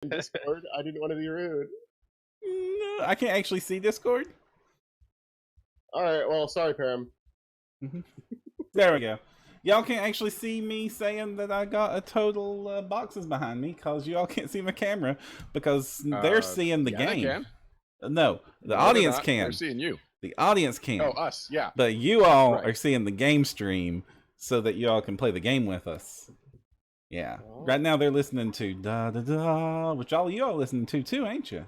Discord. I didn't want to be rude. No, I can't actually see Discord. All right. Well, sorry, Param. There we go. Y'all can't actually see me saying that I got a total boxes behind me because y'all can't see my camera because they're seeing the game. They can. No, the audience can. They're seeing you. The audience can. Oh, us, yeah. But you all are seeing the game stream so that you all can play the game with us. Yeah. Oh. Right now they're listening to Da Da Da, which all you all listening to too, ain't you?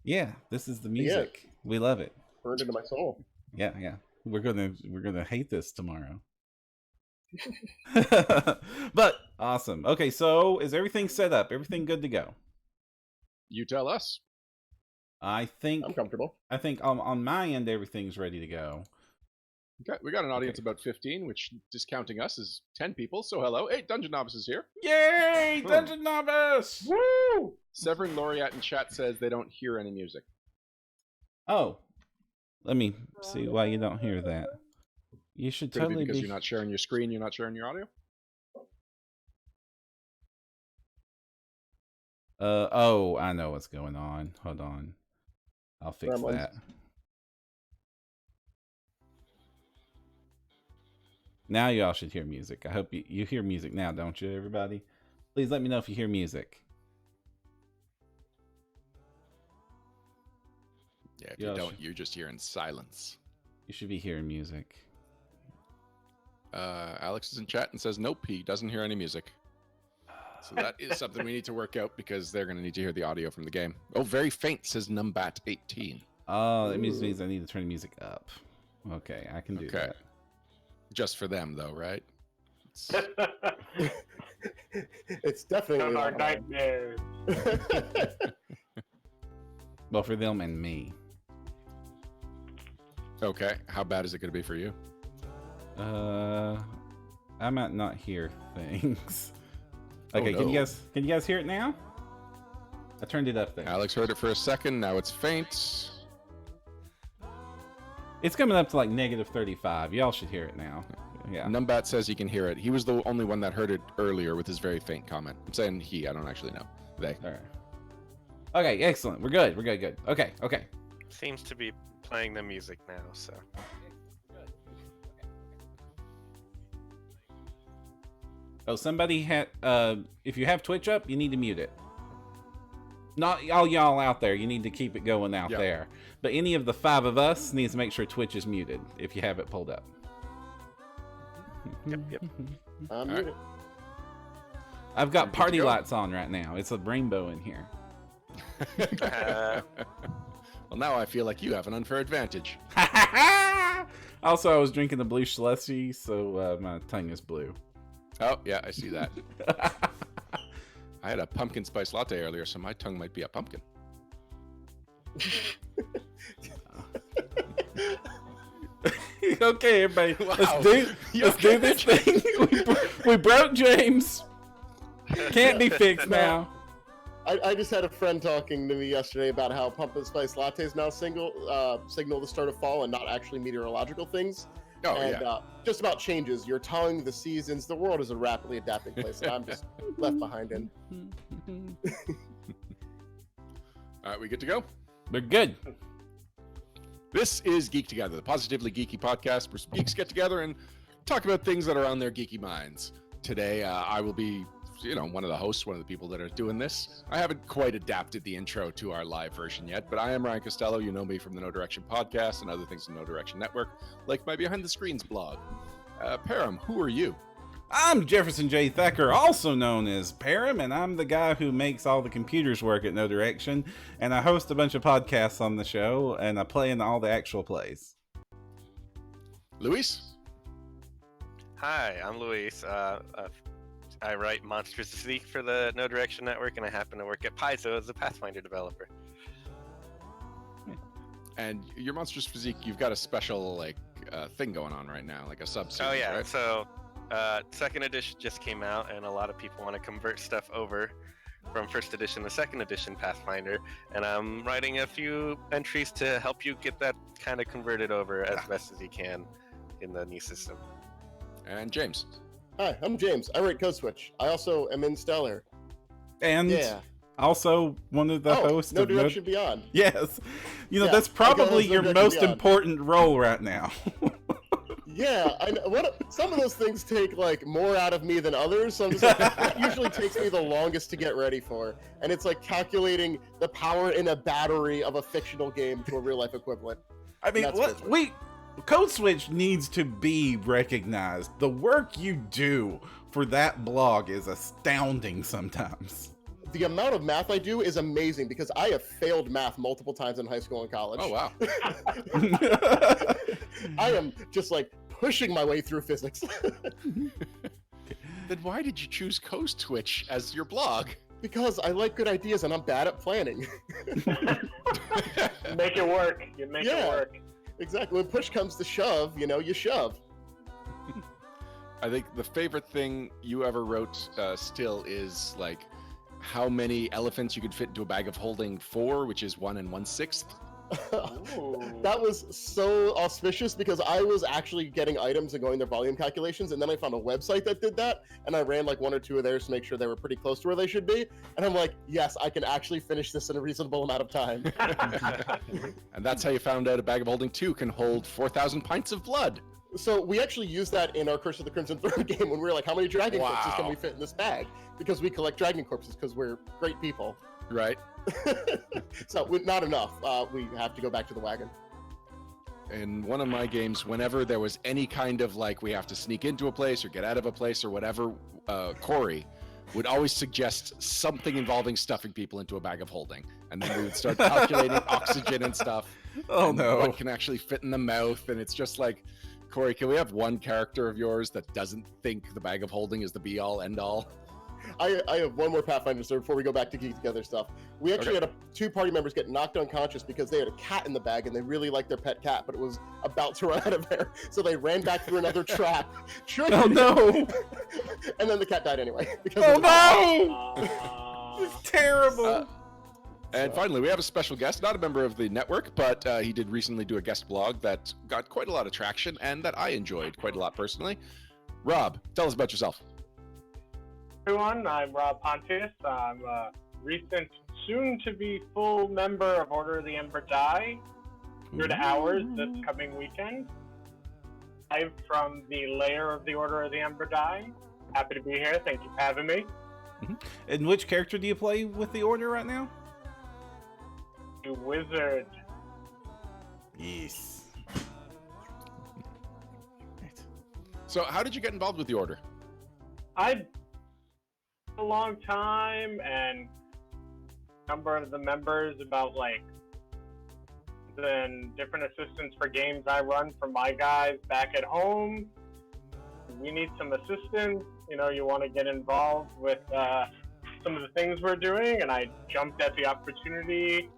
Yeah, this is the music. Yeah. We love it. Burned into my soul. Yeah, yeah. We're gonna hate this tomorrow. But awesome. Okay, so is everything set up? Everything good to go? You tell us. I think I'm comfortable. I think on my end everything's ready to go. Okay, we got an audience about 15, which discounting us is 10 people. So hello, 8 Dungeon Novices here. Yay, Dungeon Novice! Woo! Severin Laureate in chat says they don't hear any music. Oh, let me see why you don't hear that. You should Could totally it be because you're not sharing your screen, you're not sharing your audio. Oh, I know what's going on. Hold on, I'll fix that. Now y'all should hear music. I hope you hear music now, don't you, everybody? Please let me know if you hear music. Yeah, if you don't, you're just hearing silence. You should be hearing music. Alex is in chat and says, nope, he doesn't hear any music. So that is something we need to work out because they're going to need to hear the audio from the game. Oh, very faint, says Numbat18. Oh, that means I need to turn the music up. Okay, I can do that. Just for them, though, right? It's definitely our nightmare. Well, for them and me. Okay, how bad is it going to be for you? I might not hear things. Okay, no. can you guys hear it now? I turned it up there. Alex heard it for a second. Now it's faint. It's coming up to like -35. Y'all should hear it now. Yeah. Numbat says he can hear it. He was the only one that heard it earlier with his very faint comment. I'm saying he. I don't actually know. They. All right. Okay, excellent. We're good. We're good. Good. Okay. Okay. Seems to be playing the music now. So. Oh, somebody had. If you have Twitch up, you need to mute it. Not all y'all out there. You need to keep it going out there. But any of the 5 of us needs to make sure Twitch is muted if you have it pulled up. Yep. Right. I've got party lights on right now. It's a rainbow in here. Well, now I feel like you have an unfair advantage. Also, I was drinking the blue slushy, so my tongue is blue. Oh, yeah, I see that. I had a pumpkin spice latte earlier, so my tongue might be a pumpkin. Okay, everybody, wow. let's do this thing. We broke James. Can't be fixed now. I just had a friend talking to me yesterday about how pumpkin spice lattes now signal the start of fall and not actually meteorological things. Oh, and yeah. Just about changes. You're telling the seasons. The world is a rapidly adapting place, and I'm just left behind in. All right, we good to go? We're good. This is Geek Together, the positively geeky podcast where geeks get together and talk about things that are on their geeky minds. Today, I will be, one of the hosts, one of the people that are doing this. I haven't quite adapted the intro to our live version yet, but I am Ryan Costello. You know me from the No Direction podcast and other things in the No Direction Network, like my Behind the Screens blog. Param, who are you? I'm Jefferson J. Thacker, also known as Param, and I'm the guy who makes all the computers work at No Direction, and I host a bunch of podcasts on the show, and I play in all the actual plays. Luis? Hi, I'm Luis. I write Monsters of Zeke for the No Direction Network, and I happen to work at Paizo as a Pathfinder developer. And your Monsters Physique, you've got a special thing going on right now, like a sub-series, Oh yeah, right? so second edition just came out, and a lot of people want to convert stuff over from first edition to second edition Pathfinder, and I'm writing a few entries to help you get that kind of converted over as best as you can in the new system. And James? Hi, I'm James. I write Code Switch. I also am in Stellar. And also one of the hosts No of Direction Beyond. Yes. You know, Yeah, that's I probably co-host No your Direction most Beyond. important role right now. Yeah, I know. Some of those things take like more out of me than others, so I'm just like, that usually takes me the longest to get ready for. And it's like calculating the power in a battery of a fictional game to a real life equivalent. I mean, Code Switch needs to be recognized. The work you do for that blog is astounding sometimes. The amount of math I do is amazing because I have failed math multiple times in high school and college. Oh, wow. I am just like pushing my way through physics. Then why did you choose Code Switch as your blog? Because I like good ideas and I'm bad at planning. Make it work. You make it work. Exactly. When push comes to shove, you shove. I think the favorite thing you ever wrote still is like how many elephants you could fit into a bag of holding 4, which is 1 1/6. That was so auspicious because I was actually getting items and going their volume calculations, and then I found a website that did that, and I ran like 1 or 2 of theirs to make sure they were pretty close to where they should be, and I'm like, yes, I can actually finish this in a reasonable amount of time. And that's how you found out a bag of holding 2 can hold 4,000 pints of blood. So we actually used that in our Curse of the Crimson Throne game when we were like, how many dragon corpses can we fit in this bag? Because we collect dragon corpses because we're great people. Right. So not enough. We have to go back to the wagon. In one of my games, whenever there was any kind of like we have to sneak into a place or get out of a place or whatever, Corey would always suggest something involving stuffing people into a bag of holding. And then we would start calculating oxygen and stuff. Oh, and no. what can actually fit in the mouth. And it's just like, Corey, can we have one character of yours that doesn't think the bag of holding is the be-all, end-all? I have one more Pathfinder story before we go back to Geek Together stuff. We actually had 2 party members get knocked unconscious because they had a cat in the bag and they really liked their pet cat, but it was about to run out of there. So they ran back through another trap. Oh, no! And then the cat died anyway. Oh, no! It's terrible. And finally, we have a special guest, not a member of the network, but he did recently do a guest blog that got quite a lot of traction and that I enjoyed quite a lot personally. Rob, tell us about yourself. Everyone, I'm Rob Pontius. I'm a recent, soon-to-be full member of Order of the Ember Die. 100 hours this coming weekend. Live from the lair of the Order of the Ember Die. Happy to be here. Thank you for having me. And which character do you play with the Order right now? You wizard. Yes. So how did you get involved with the Order? A long time, and a number of the members about like then different assistants for games I run for my guys back at home. We need some assistance. You want to get involved with some of the things we're doing, and I jumped at the opportunity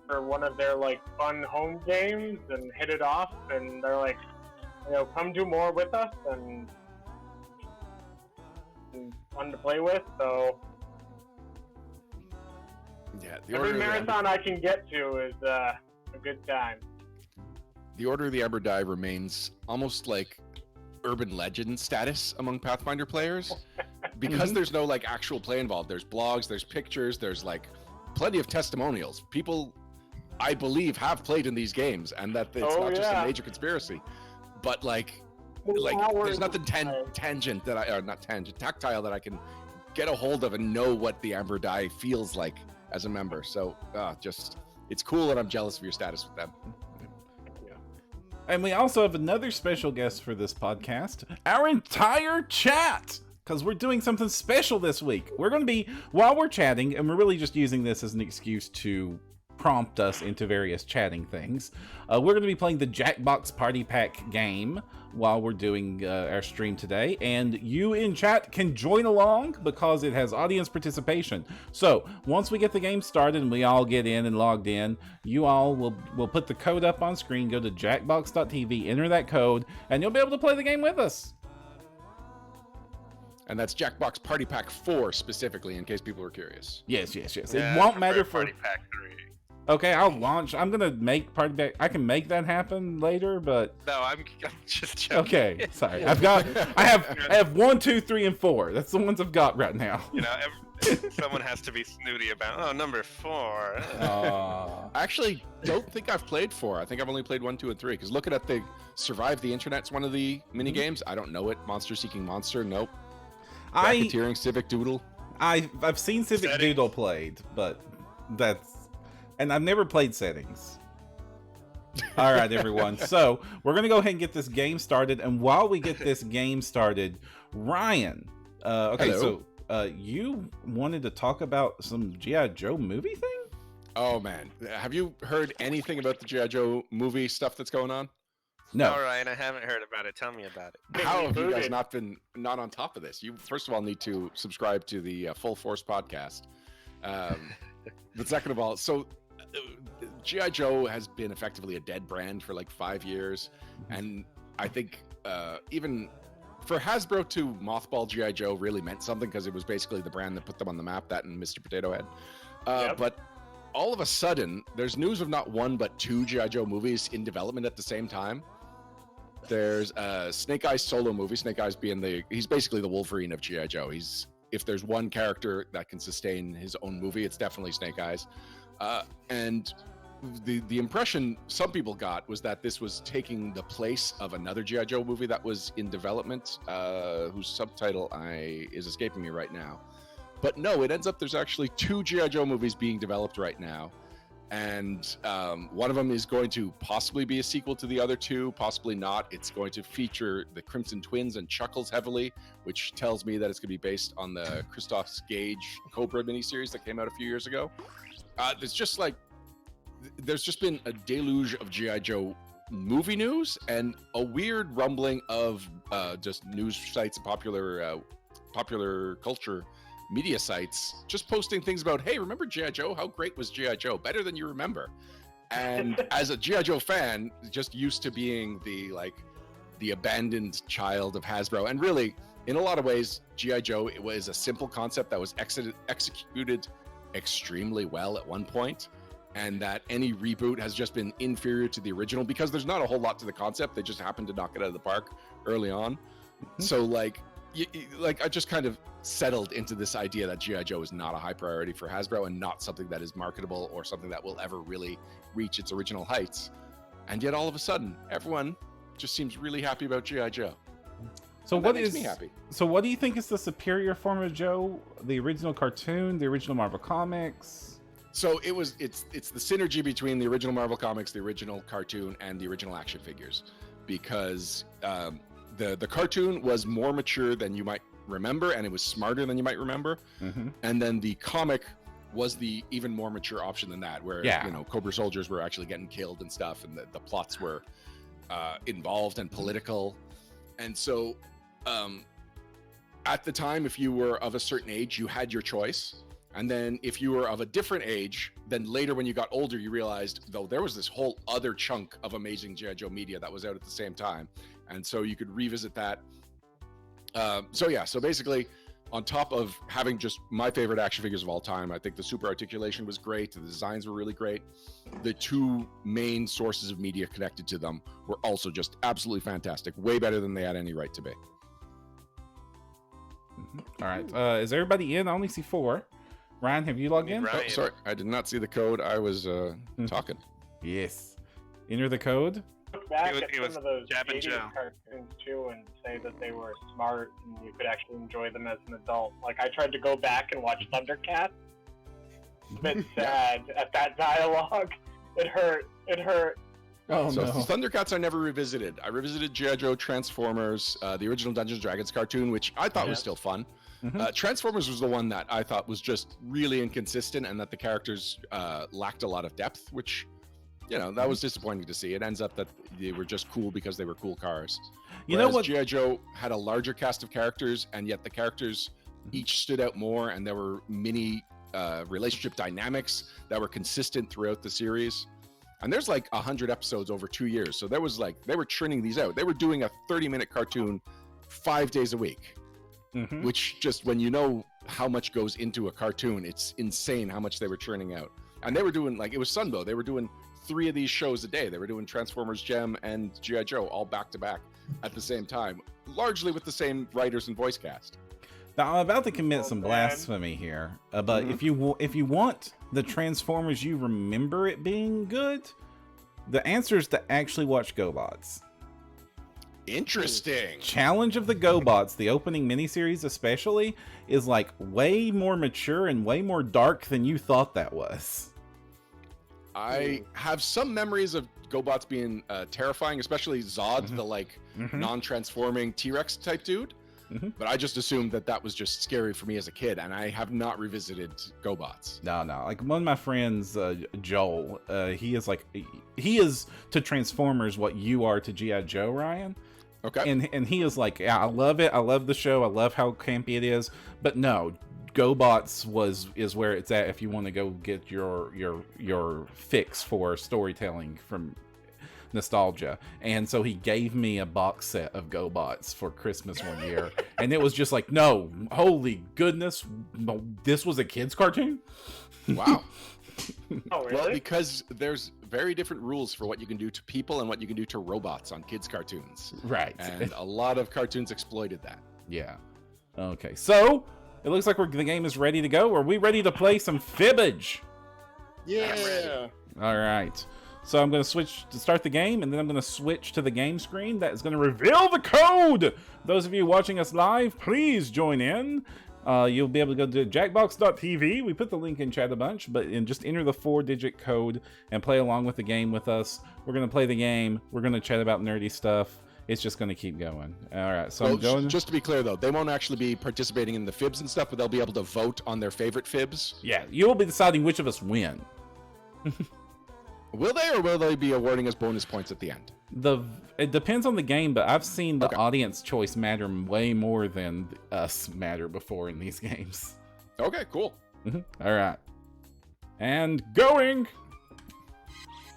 for one of their like fun home games and hit it off, and they're like, come do more with us and fun to play with. So Yeah, every marathon I can get to is a good time. The Order of the Ember Die remains almost like urban legend status among Pathfinder players because there's no like actual play involved. There's blogs, there's pictures, there's like plenty of testimonials. People, I believe, have played in these games, and that it's not just a major conspiracy, but like there's nothing tangent that tactile that I can get a hold of and know what the Amber Die feels like as a member. So it's cool, and I'm jealous of your status with them. And we also have another special guest for this podcast, our entire chat, because we're doing something special this week. We're going to be, while we're chatting, and we're really just using this as an excuse to prompt us into various chatting things, we're going to be playing the Jackbox Party Pack game while we're doing our stream today, and you in chat can join along because it has audience participation. So once we get the game started and we all get in and logged in, you all will put the code up on screen. Go to jackbox.tv, enter that code, and you'll be able to play the game with us. And that's Jackbox Party Pack 4 specifically, in case people are curious. Yes. Yeah, It won't matter for Party Pack 3. Okay, I'll launch. I'm gonna make Party Pack. I can make that happen later, but No, I'm just joking. okay. Sorry, I have 1, 2, 3, and 4. That's the ones I've got right now. Someone has to be snooty about. Oh, number 4. Aw. I actually don't think I've played 4. I think I've only played 1, 2, and 3. Because looking at the Survive the Internet's one of the mini games. I don't know it. Monster Seeking Monster. Nope. Racketeering Civic Doodle. I've seen Civic Settings. Doodle played, but and I've never played Settings. All right, everyone. So we're gonna go ahead and get this game started, and while we get this game started, Ryan. Okay, Hello. so you wanted to talk about some G.I. Joe movie thing? Oh man, have you heard anything about the G.I. Joe movie stuff that's going on? No. All right, I haven't heard about it. Tell me about it. How have you guys Rebooted. not on top of this? You first of all need to subscribe to the Full Force podcast. But second of all, so G.I. Joe has been effectively a dead brand for like 5 years, and I think even for Hasbro to mothball G.I. Joe really meant something because it was basically the brand that put them on the map, that and Mr. Potato Head. Yep. But all of a sudden, there's news of not 1 but 2 G.I. Joe movies in development at the same time. There's a Snake Eyes solo movie. Snake Eyes being he's basically the Wolverine of G.I. Joe. If there's one character that can sustain his own movie, it's definitely Snake Eyes. And the impression some people got was that this was taking the place of another G.I. Joe movie that was in development, whose subtitle is escaping me right now. But no, it ends up there's actually 2 G.I. Joe movies being developed right now. And one of them is going to possibly be a sequel to the other 2, possibly not. It's going to feature the Crimson Twins and Chuckles heavily, which tells me that it's going to be based on the Christoph Gage Cobra miniseries that came out a few years ago. There's just been a deluge of G.I. Joe movie news and a weird rumbling of just news sites and popular culture media sites just posting things about, hey, remember G.I. Joe? How great was G.I. Joe? Better than you remember. And as a G.I. Joe fan, just used to being the abandoned child of Hasbro. And really, in a lot of ways, G.I. Joe, it was a simple concept that was executed extremely well at one point, and that any reboot has just been inferior to the original because there's not a whole lot to the concept. They just happened to knock it out of the park early on. So I just kind of settled into this idea that G.I. Joe is not a high priority for Hasbro and not something that is marketable or something that will ever really reach its original heights. And yet all of a sudden, everyone just seems really happy about G.I. Joe. So And that makes me happy. So what do you think is the superior form of Joe? The original cartoon, the original Marvel Comics? So it's the synergy between the original Marvel Comics, the original cartoon, and the original action figures, because the cartoon was more mature than you might remember, and it was smarter than you might remember. Mm-hmm. And then the comic was the even more mature option than that, where Cobra soldiers were actually getting killed and stuff, and the plots were involved and political. And so at the time, if you were of a certain age, you had your choice. And then if you were of a different age, then later when you got older, you realized, though, there was this whole other chunk of amazing G.I. Joe media that was out at the same time. And so you could revisit that. So basically, on top of having just my favorite action figures of all time, I think the super articulation was great. The designs were really great. The 2 main sources of media connected to them were also just absolutely fantastic. Way better than they had any right to be. Mm-hmm. All right. Is everybody in? I only see 4. Ryan, have you logged in? Oh, sorry, I did not see the code. I was talking. Yes. Enter the code. Look back It at was some of those Jab and 80s Joe. cartoons too and say that they were smart and you could actually enjoy them as an adult. Like, I tried to go back and watch Thundercats. It's a bit sad at that dialogue. It hurt. Oh, So no. Thundercats I never revisited. I revisited G.I. Joe, Transformers, the original Dungeons & Dragons cartoon, which I thought was still fun. Mhm. Transformers was the one that I thought was just really inconsistent and that the characters lacked a lot of depth, which, that was disappointing to see. It ends up that they were just cool because they were cool cars. You know what? G.I. Joe had a larger cast of characters, and yet the characters each stood out more, and there were many relationship dynamics that were consistent throughout the series. And there's like 100 episodes over 2 years. So there was they were churning these out. They were doing a 30-minute cartoon 5 days a week, Mhm. which just when you know how much goes into a cartoon, it's insane how much they were churning out. And they were doing, it was Sunbow. They were doing 3 of these shows a day. They were doing Transformers, Gem, and G.I. Joe all back to back at the same time, largely with the same writers and voice cast. Now, I'm about to commit Oh, some man. blasphemy here, but if you want the Transformers you remember it being good, the answer is to actually watch GoBots. Interesting. Challenge of the GoBots, the opening miniseries especially, is like way more mature and way more dark than you thought that was. I have some memories of GoBots being terrifying, especially Zod, the like non-transforming T-Rex type dude. But I just assumed that was just scary for me as a kid, and I have not revisited GoBots. No. Like one of my friends, Joel, he is to Transformers what you are to G.I. Joe, Ryan. Okay. And he is like, yeah, I love it. I love the show. I love how campy it is. But no, GoBots is where it's at if you want to go get your fix for storytelling from nostalgia. And so he gave me a box set of GoBots for Christmas one year, and it was just like, no, holy goodness, this was a kid's cartoon. Wow. Oh, really? Well, because there's very different rules for what you can do to people and what you can do to robots on kids' cartoons. Right. And a lot of cartoons exploited that. Yeah. Okay, so it looks like the game is ready to go. Are we ready to play some Fibbage? Yeah. All right. So I'm going to start the game, and then I'm going to switch to the game screen that is going to reveal the code. Those of you watching us live, please join in. You'll be able to go to jackbox.tv. We put the link in chat a bunch, just enter the 4-digit code and play along with the game with us. We're going to play the game. We're going to chat about nerdy stuff. It's just going to keep going. All right, so I'm going. Just to be clear, though, they won't actually be participating in the fibs and stuff, but they'll be able to vote on their favorite fibs. Yeah, you'll be deciding which of us win. Will they, or will they be awarding us bonus points at the end? It depends on the game, but I've seen the audience choice matter way more than us matter before in these games. Okay, cool. All right. And going!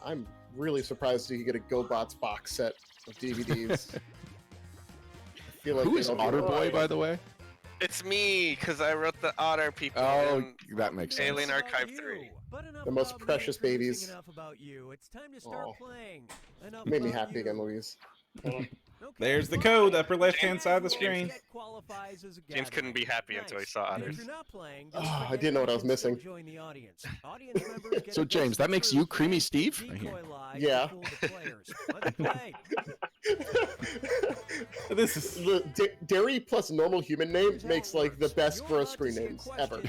I'm really surprised you get a GoBots box set of DVDs. I feel like Who is they don't Otter do it Boy, right. by the way? It's me, because I wrote the Otter people. Oh, in that makes sense. Alien Archive 3. The most precious babies. Oh. Made me happy again, Louise. There's the code, upper left-hand side of the screen. James couldn't be happy until he saw Otters. Oh, I didn't know what I was missing. So, James, that makes you Creamy Steve? Yeah. This is... The dairy plus normal human name makes like the best gross screen names ever.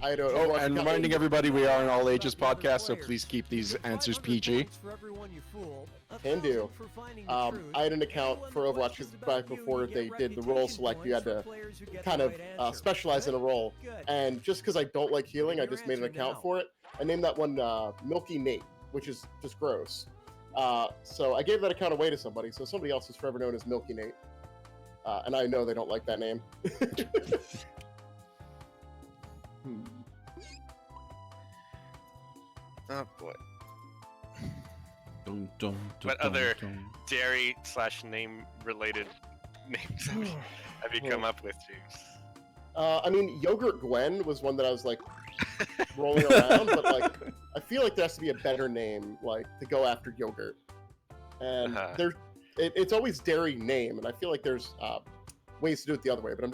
I don't know. And reminding everybody we are an all ages podcast, so please keep these answers PG. Can do. I had an account for Overwatch 'cause back before they did the role select. You had to kind of specialize in a role, and just because I don't like healing, I just made an account for it. I named that one Milky Nate, which is just gross. So I gave that account away to somebody, so somebody else is forever known as Milky Nate. And I know they don't like that name. Oh boy. Dun, dun, dun, What dun, other dun. dairy/name related names have you come up with, James? I mean, Yogurt Gwen was one that I was like rolling around, but like I feel like there has to be a better name, like to go after yogurt. And it's always dairy name, and I feel like there's ways to do it the other way. But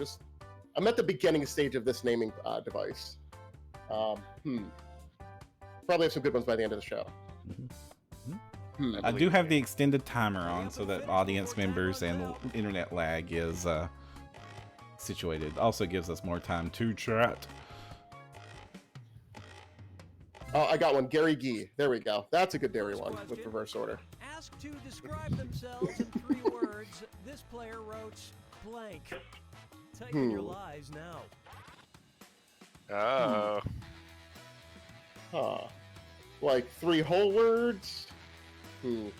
I'm at the beginning stage of this naming device. Probably have some good ones by the end of the show. I do have the extended timer on so that audience members and internet lag is situated. Also gives us more time to chat. Oh, I got one. Gary Gee. There we go. That's a good dairy one with reverse order. Asked to describe themselves in 3 words, this player wrote blank. Type in your lies now. Oh. Huh. Like 3 whole words? Oh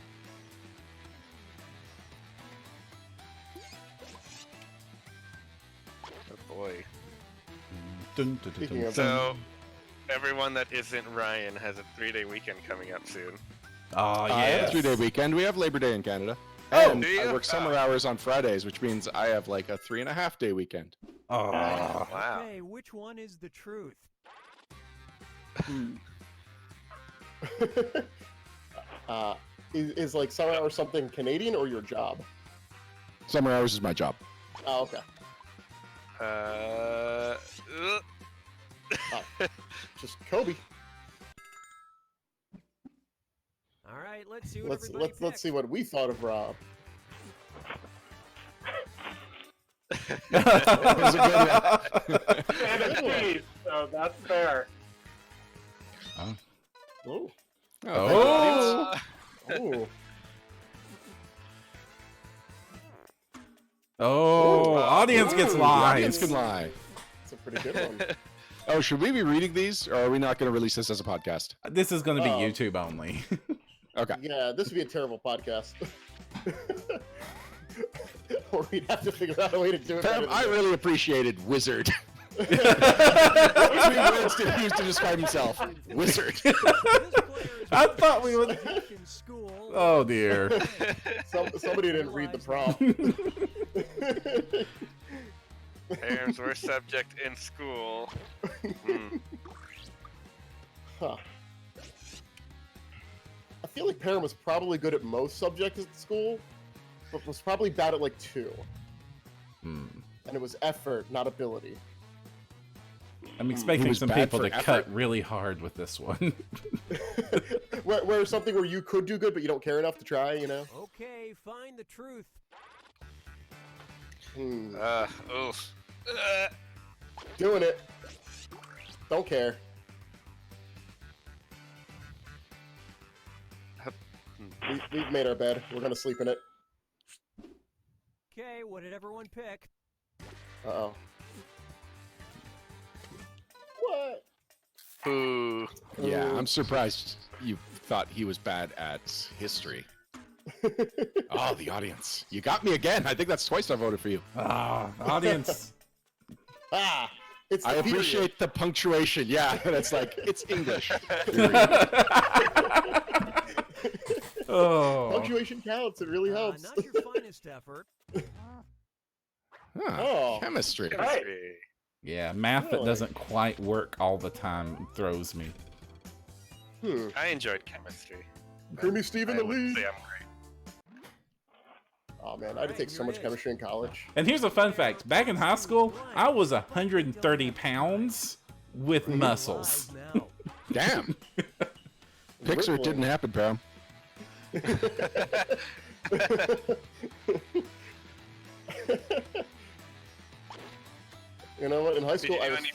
boy. Dun, dun, dun, Speaking dun, of- So, everyone that isn't Ryan has a 3-day weekend coming up soon. Oh, I have yeah. a 3-day weekend. We have Labor Day in Canada. Oh, And do you? I work summer hours on Fridays, which means I have like a 3.5-day weekend. Oh. Wow. Okay, which one is the truth? Is like summer or something Canadian or your job? Summer hours is my job. Oh, okay. Just Kobe. All right, let's see what everybody Let's see what we thought of Rob. That was a good one. And a cheese, so that's fair. Oh. Oh. Oh. Oh, audience gets Ooh, the lies. audience can lie. It's a pretty good one. Oh, should we be reading these, or are we not going to release this as a podcast? This is going to be Oh. YouTube only. Okay. Yeah, this would be a terrible podcast. Or we'd have to figure out a way to do it. Pam, better than I this. really appreciated wizard. 3 words to use to describe himself. Wizard. This player is I thought we would. in school. Oh dear. Somebody didn't read the prompt. Parents were subject in school. Huh. I feel like Perrin was probably good at most subjects at school, but was probably bad at like 2. Hmm. And it was effort, not ability. I'm He expecting was some bad people for to effort. cut really hard with this one. where something where you could do good, but you don't care enough to try, you know? Okay, find the truth. Hmm. Oof. Doing it. Don't care. We've made our bed. We're gonna sleep in it. Okay, what did everyone pick? Uh-oh. What? Ooh. Yeah, I'm surprised you thought he was bad at history. Oh, the audience. You got me again. I think that's twice I voted for you. Ah, audience. Ah! It's the I period. appreciate the punctuation. Yeah, that's like, it's English. Oh. Punctuation counts. It really helps. Not your finest effort. Huh, Oh. chemistry. Right. Yeah, math that Really? doesn't quite work all the time throws me. I enjoyed chemistry. Creamy Steve in the I wouldn't lead. say I'm great. Oh man, I had to take so much chemistry in college. And here's a fun fact. Back in high school, I was 130 pounds with muscles. Live now. Damn. Pixar, it didn't happen, Pam. You know what? In high Did school, you I do was. any,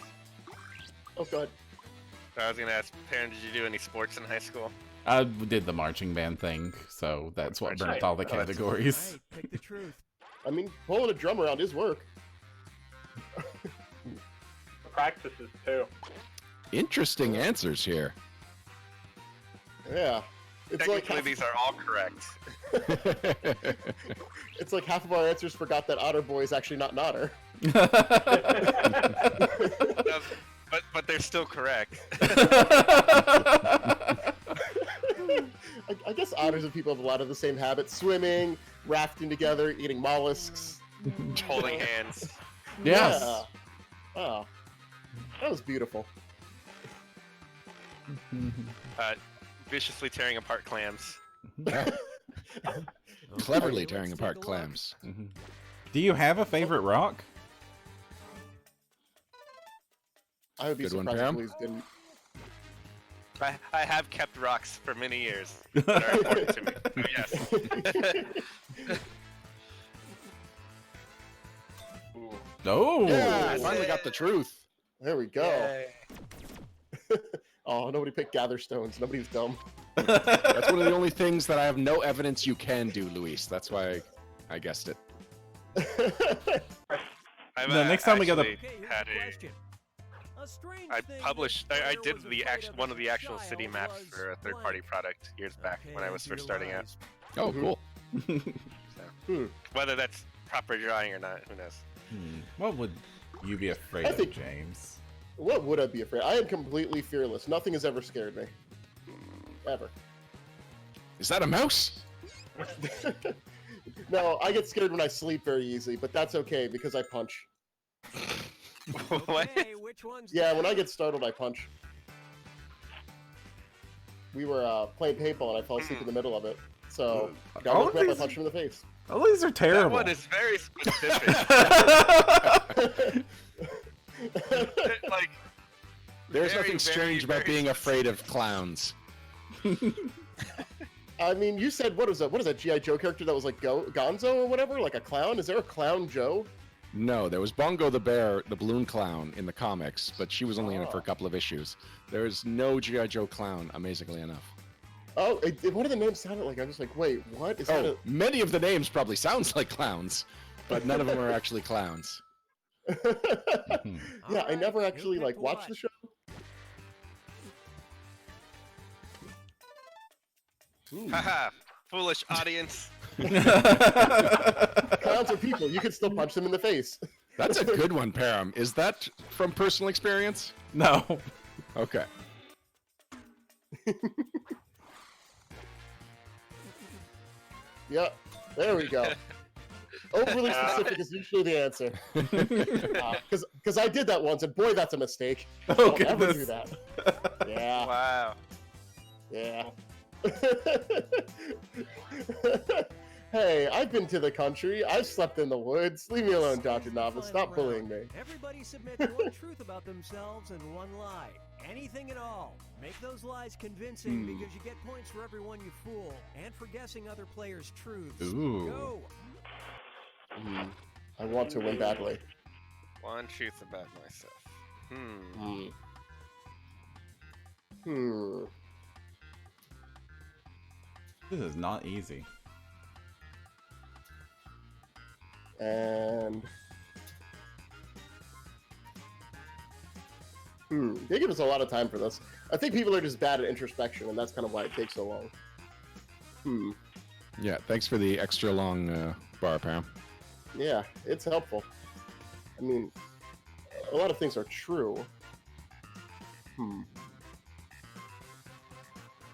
Oh god. I was gonna ask, Perrin, did you do any sports in high school? I did the marching band thing, so that's what burnt all the Oh, that's- categories. Right, pick the truth. I mean, pulling a drum around is work. Practices too. Interesting answers here. Yeah. It's like Technically, these are all correct. it's like half of our answers forgot that Otter Boy is actually not an otter. But they're still correct. I guess otters and people have a lot of the same habits: swimming, rafting together, eating mollusks. Holding hands. Yes. Yeah. Oh, that was beautiful. Viciously tearing apart clams. Cleverly Okay, tearing let's apart take a look. clams. Mhm. Do you have a favorite rock? I would be Good one, surprised if Pam. Louise didn't. I have kept rocks for many years that are important to me. So yes. Oh. Yeah, I finally got the truth. There we go. Yay. Oh, nobody picked gather stones. Nobody's dumb. That's one of the only things that I have no evidence you can do, Luis. That's why I guessed it. I've, No, next time we gotta- actually Okay, here's had the a. question. A strange I thing published. this I player did was the afraid of one as of the a actual city child maps was for a third-party blank. product years back when I Okay, was to first your starting out. lies. Oh, Mhm. cool. Whether that's proper drawing or not, who knows? What would you be afraid I of, think- James? What would I be afraid? I am completely fearless. Nothing has ever scared me. Ever. Is that a mouse? No, I get scared when I sleep very easy, but that's okay because I punch. What? Okay, which one's Yeah, when I down? get startled, I punch. We were playing paintball and I fell asleep in the middle of it. So gotta All look of me up, I these- punch him in the face. All these are That terrible. one is very specific. Like, There's very, nothing strange very, about very being afraid of clowns. I mean, you said what is that G.I. Joe character that was like Gonzo or whatever, like a clown? Is there a clown Joe? No, there was Bongo the Bear, the balloon clown, in the comics, but she was only in it for a couple of issues. There is no G.I. Joe clown, amazingly enough. Oh, one of the names sounded like I was like, wait, what is that? Oh, many of the names probably sounds like clowns, but none of them are actually clowns. Yeah, I never actually like watched the show. haha, foolish audience. Clowns are people. You can still punch them in the face. That's a good one, Param. Is that from personal experience? No. Okay. Yeah, there we go. Overly specific is usually the answer. Because I did that once, and boy, that's a mistake. Oh, Don't ever do goodness. that. Yeah, Wow. yeah. Hey, I've been to the country. I've slept in the woods. Leave me alone, Dr. Novice. Stop bullying me. Everybody submit one truth about themselves and one lie. Anything at all. Make those lies convincing because you get points for everyone you fool and for guessing other players' truths. Ooh. Go. I want to win badly. One truth about myself. This is not easy. And they give us a lot of time for this. I think people are just bad at introspection, and that's kind of why it takes so long. Yeah, thanks for the extra long bar, Param. Yeah, it's helpful. I mean, a lot of things are true.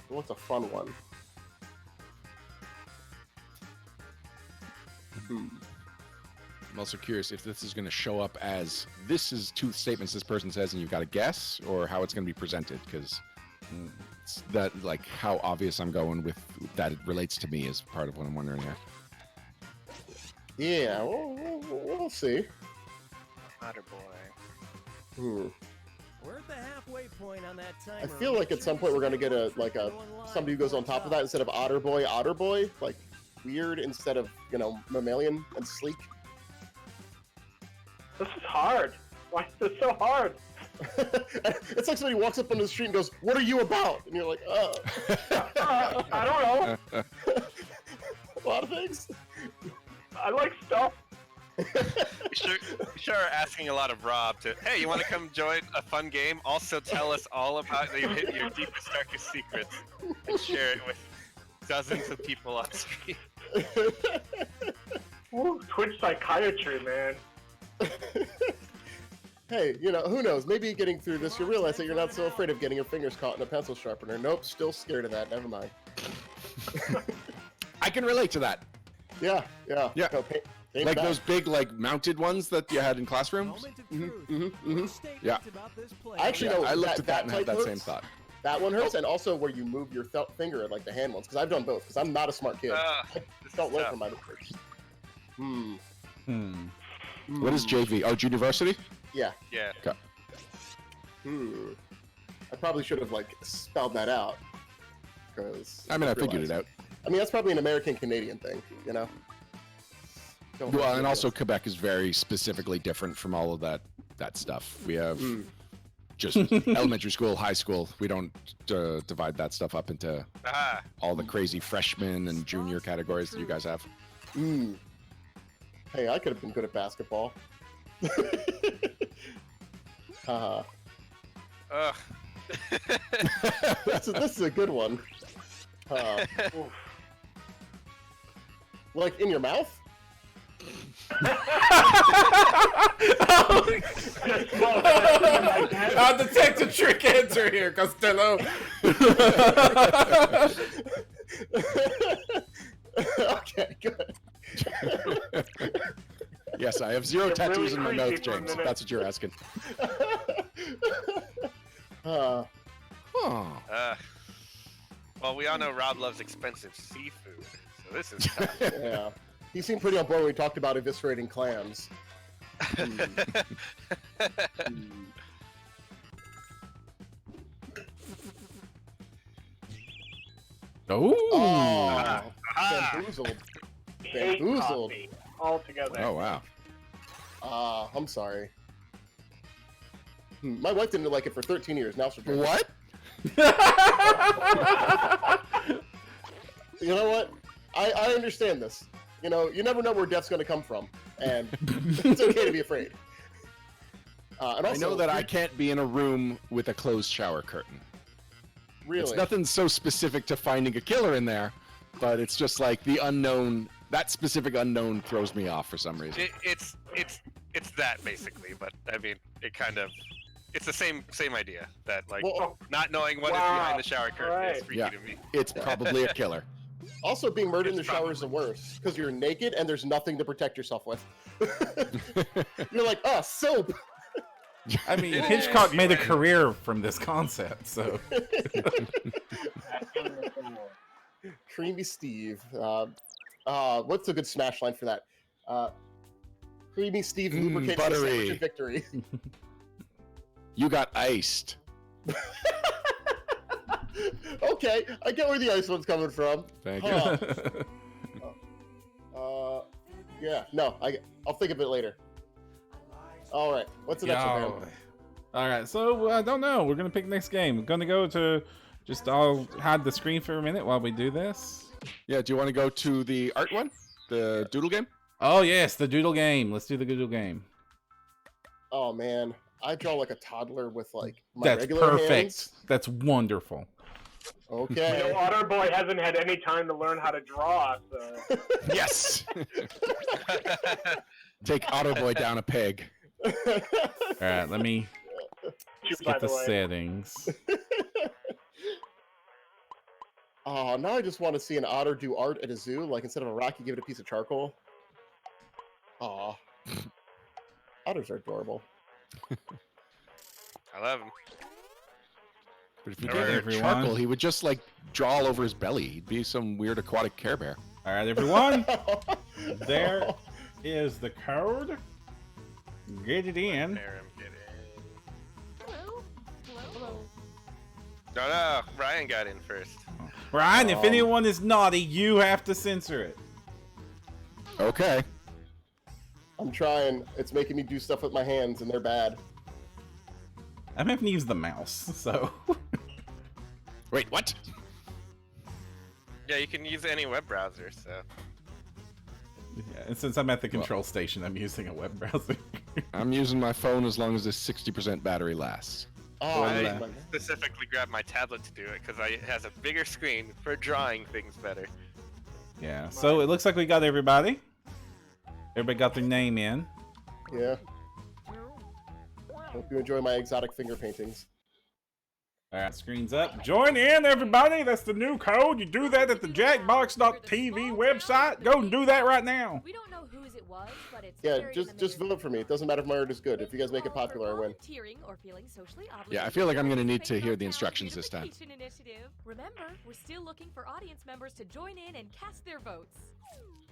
What's a fun one? I'm also curious if this is going to show up as this is two statements this person says and you've got to guess, or how it's going to be presented, because that, like, how obvious I'm going with that it relates to me is part of what I'm wondering here. Yeah, we'll see. Otter boy. We're at the halfway point on that timer. I feel like at some point we're gonna get somebody who goes on top of that instead of otter boy, like weird instead of mammalian and sleek. This is hard. Why is this so hard? It's like somebody walks up on the street and goes, "What are you about?" And you're like, I don't know. A lot of things. I like stuff. We sure are asking a lot of Rob to, hey, you want to come join a fun game? Also tell us all about your deepest, darkest secrets and share it with dozens of people on stream. Ooh, Twitch psychiatry, man. Hey, who knows? Maybe getting through this, you realize that you're not so afraid of getting your fingers caught in a pencil sharpener. Nope, still scared of that. Never mind. I can relate to that. Yeah. Yeah. No, pain Like back. those big, like, mounted ones that you had in classrooms. Moment of truth. Which statements Yeah. about this player I actually Yeah, know I looked at that and had type that same hurts. thought. That one hurts, and also where you move your finger, like the hand ones, because I've done both, because I'm not a smart kid. I This don't is learn tough. from my mistakes. What is JV? Oh, Juniversity? Yeah. Yeah. Okay. I probably should have, spelled that out. Because I mean, I figured it out. I mean, that's probably an American-Canadian thing, Don't Well, and know. also Quebec is very specifically different from all of that stuff. We have just elementary school, high school. We don't divide that stuff up into Aha. all the crazy freshman and junior categories that you guys have. Hey, I could have been good at basketball. Ugh. This is a good one. Like in your mouth? I'll detect a trick answer here, Costello. Okay, good. Yes, I have zero Get really tattoos in my creepy mouth, for a James. minute. That's what you're asking. Uh, Oh. Well, we all know Rob loves expensive seafood, so this is tough. Yeah. He seemed pretty on board when we talked about eviscerating clams. Oh, Bamboozled. Hate Bamboozled. coffee altogether. Oh wow. I'm sorry. My wife didn't like it for 13 years. Now she's drinking. What? You know what? I understand this. You know, you never know where death's going to come from, and it's okay to be afraid. And also, I know that I can't be in a room with a closed shower curtain. really. It's nothing so specific to finding a killer in there, but it's just like the unknown. That specific unknown throws me off for some reason. It's that basically, but I mean, it's the same idea that like Well, not knowing what is Wow. behind the shower curtain is Right. freaky Yeah. to me. It's probably a killer. Also, being murdered in the It's shower is the worst because you're naked and there's nothing to protect yourself with. You're like, oh, soap. I mean, Yeah. Hitchcock made a Right. career from this concept, so Creamy Steve. What's a good smash line for that? Creamy Steve lubricating the buttery. sandwich of victory. You got iced. Okay, I get where the ice one's coming from. Thank you. Huh. Yeah, no, I'll think of it later. All right, what's the next one? Yo. man? All right, so I don't know. We're gonna pick next game. We're gonna go to just I'll hide the screen for a minute while we do this. Yeah, do you want to go to the art one? The doodle game? Oh yes, the doodle game. Let's do the doodle game. Oh man, I draw like a toddler with like my That's regular perfect. hands. That's wonderful. Okay. You know, Otterboy hasn't had any time to learn how to draw, so Yes! Take Otterboy down a peg. All right, let me shoot, by get the the way. settings. Oh, now I just want to see an otter do art at a zoo. Like instead of a rock, you give it a piece of charcoal. Aw. Otters are adorable. I love him. But if you All gave right, him everyone. charcoal, he would just like draw all over his belly. He'd be some weird aquatic Care Bear. All right, everyone. There is the code. Get it in. Aaron, get in. No, Ryan got in first. Ryan, if anyone is naughty, you have to censor it. Okay. I'm trying. It's making me do stuff with my hands, and they're bad. I'm having to use the mouse, so. Wait, what? Yeah, you can use any web browser, so. Yeah, and since I'm at the control station, I'm using a web browser. I'm using my phone as long as this 60% battery lasts. Oh, Well, I- Specifically grabbed my tablet to do it because it has a bigger screen for drawing things better. Yeah, so it looks like we got everybody. Everybody got their name in. yeah. Hope you enjoy my exotic finger paintings. All right, screen's up. Join in, everybody. That's the new code. You do that at the jackbox.tv website. Go and do that right now. We don't know whose it was, but it's Yeah, carried in the just mayor's vote for me. It doesn't matter if my art is good. If you guys make it call for popular, I win. volunteering or feeling socially Yeah, I obligated feel like I'm gonna to need to participate hear in the our instructions this time. beautification initiative. Remember, we're still looking for audience members to join in and cast their votes.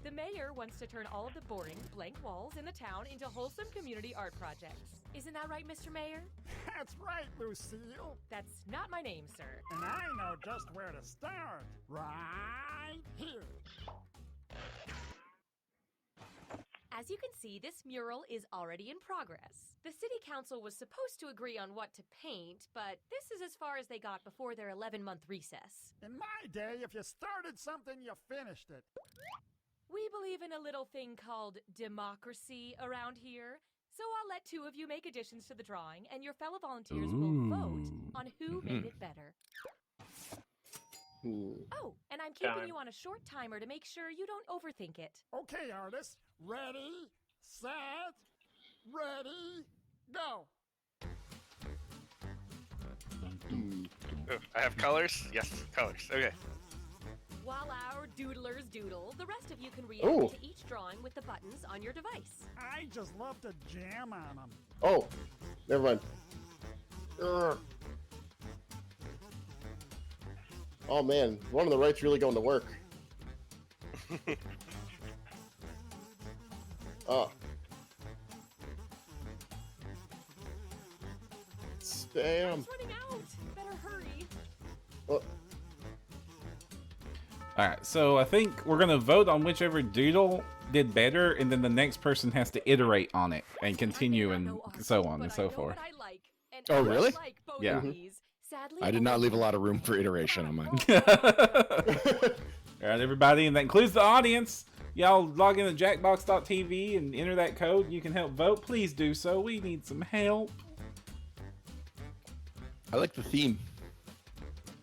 The mayor wants to turn all of the boring, blank walls in the town into wholesome community art projects. Isn't that right, Mr. Mayor? That's right, Lucille. That's not my name, sir. And I know just where to start. Right here. As you can see, this mural is already in progress. The city council was supposed to agree on what to paint, but this is as far as they got before their 11-month recess. In my day, if you started something, you finished it. We believe in a little thing called democracy around here, so I'll let two of you make additions to the drawing, and your fellow volunteers will vote on who made it better. Oh, and I'm keeping Done. you on a short timer to make sure you don't overthink it. Okay, artists. Ready, set, ready, go. Oh, I have colors? Yes, colors. Okay. While our doodlers doodle, the rest of you can react Ooh. to each drawing with the buttons on your device. I just love to jam on them. Oh, never mind. Ugh. Oh man, one on the right's really going to work. Oh. Damn. Time's running out. Better hurry. Oh. Alright, so I think we're gonna vote on whichever doodle did better, and then the next person has to iterate on it and continue and so on and so forth. Oh, really? Yeah. I did not leave a lot of room for iteration on mine. Alright, everybody, and that includes the audience. Y'all log in to jackbox.tv and enter that code. You can help vote. Please do so. We need some help. I like the theme.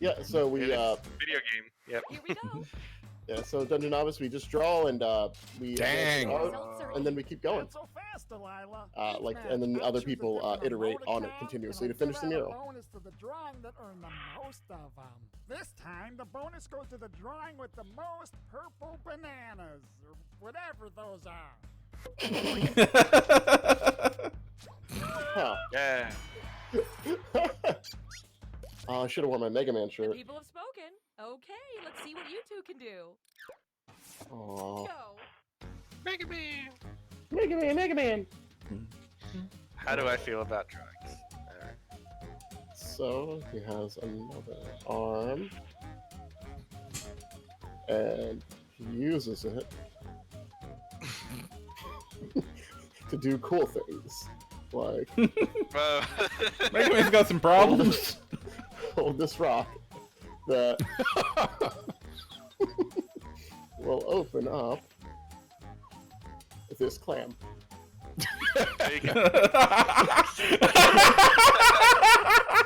Yeah, so we Video game. Yep. Here we go. yeah, so Dungeon Novice, we just draw and we Dang. and then we keep going. Not so fast, Delilah. And then other people iterate on it continuously to finish the mural. Bonus to the drawing that earned the most of them. This time, the bonus goes to the drawing with the most purple bananas, or whatever those are. Huh. Yeah. I should have worn my Mega Man The shirt. people have spoken. Okay, let's see what you two can do. Aww. Go. Mega Man. Mega Man, Mega Man! How do I feel about drawings? Alright. So, he has another arm. And he uses it to do cool things. Like, Mega Man's got some problems. hold this rock that will open up this clam. There you go.